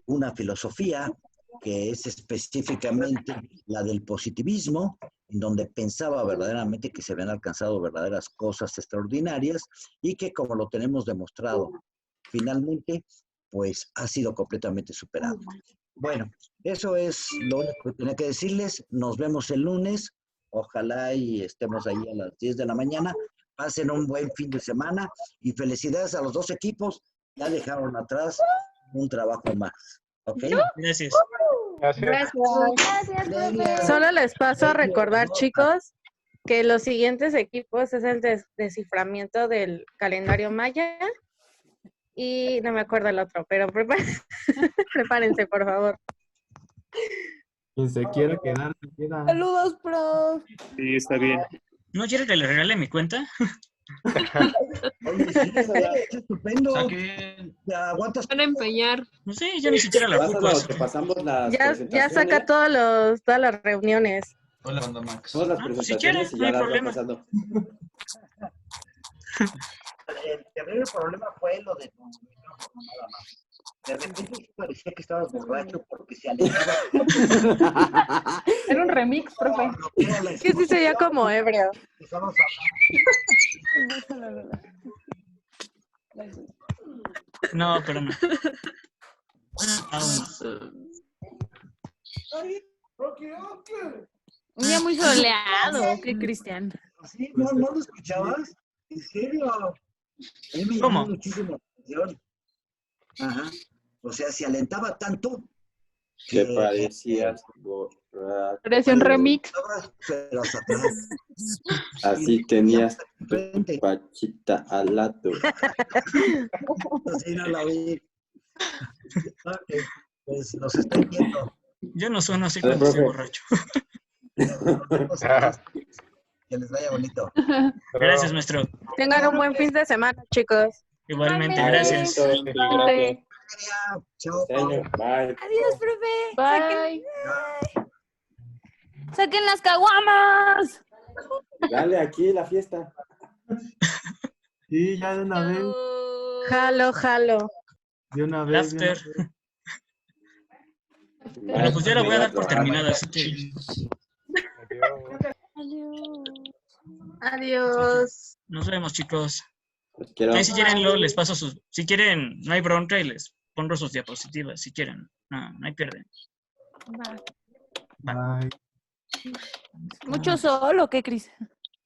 una filosofía que es específicamente la del positivismo, en donde pensaba verdaderamente que se habían alcanzado verdaderas cosas extraordinarias y que, como lo tenemos demostrado finalmente, pues ha sido completamente superado. Bueno, eso es lo único que tenía que decirles. Nos vemos el lunes. Ojalá y estemos ahí a las 10 de la mañana. Pasen un buen fin de semana y felicidades a los dos equipos. Ya dejaron atrás un trabajo más. ¿Ok? Gracias. Gracias. Solo les paso a recordar, chicos, que los siguientes equipos es el desciframiento del calendario maya y no me acuerdo el otro, pero prepárense, por favor. Quien se quiera quedar, se queda. Saludos, prof. Sí, está bien. ¿No quiere que le regale mi cuenta? Oye, sí, es estupendo. Saque- Te aguantas. Van a empeñar. No sé, yo ni siquiera la ocupo. Pásalo, te pasamos las Ya presentaciones. saca todas las reuniones. Hola, banda Max. Todas las Si presentaciones quieres, y no ya hay las va problema. pasando. El terrible problema fue lo de tu micrófono, nada más. De repente sí parecía que estabas borracho porque se alejaba. Era un remix, profe. Sí, sí, sería como ebrio. Estabas No, pero no. Aún Un día muy soleado, ¿qué, Cristian? ¿Sí? ¿No lo escuchabas? ¿En serio? A mí me llamó muchísimo la atención. Ajá. O sea, se alentaba tanto Te parecías borracho. Parecía un remix. pero hasta atrás. Así tenías tu pachita al lado. Así no la vi. Ok, pues los estoy viendo. Yo no sueno así Hola, cuando estoy profe. borracho. Que les vaya bonito. Gracias, maestro. Tengan un buen fin de semana, chicos. Igualmente, gracias. Chao. Bye. Adiós, profe. Bye. Saquen las caguamas. Dale aquí la fiesta. Sí, ya de una vez. Jalo, jalo. De una El vez. de una after. vez. Bueno, pues ya la voy a dar por terminada, así que Adiós. nos vemos, chicos. Los quiero. Ahí si quieren, luego les paso sus... Si quieren, no hay bronca y les pongo sus diapositivas, si quieren. No, no hay pierde. Bye. ¿Mucho sol o qué, Cris?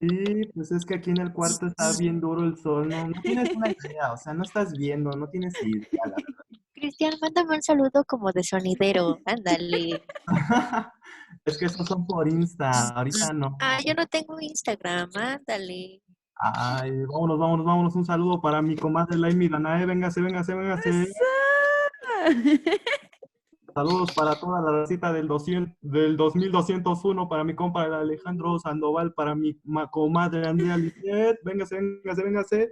Sí, pues es que aquí en el cuarto está bien duro el sol, no tienes una idea, o sea, no estás viendo, no tienes idea, la Cristian, mándame un saludo como de sonidero. Ándale. verdad. Es que esos son por Insta, ahorita no. Ah, yo no tengo Instagram. Ándale. Ay, vámonos, un saludo para mi comadre Laimi Danae, véngase. Saludos para toda la racita del 2201, para mi compa el Alejandro Sandoval, para mi comadre Andrea Lisset, véngase.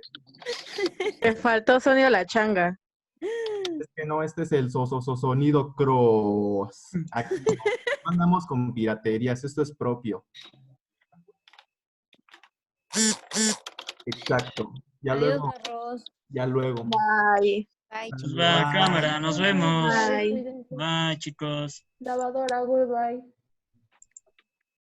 Te faltó sonido la changa. Es que no, este es el sonido cross. Aquí no andamos con piraterías, esto es propio. Exacto. Ya Adiós, luego. arroz. Ya luego. Bye. Bye, Pues va, cámara, nos vemos. Bye. Bye, chicos. Lavadora, goodbye.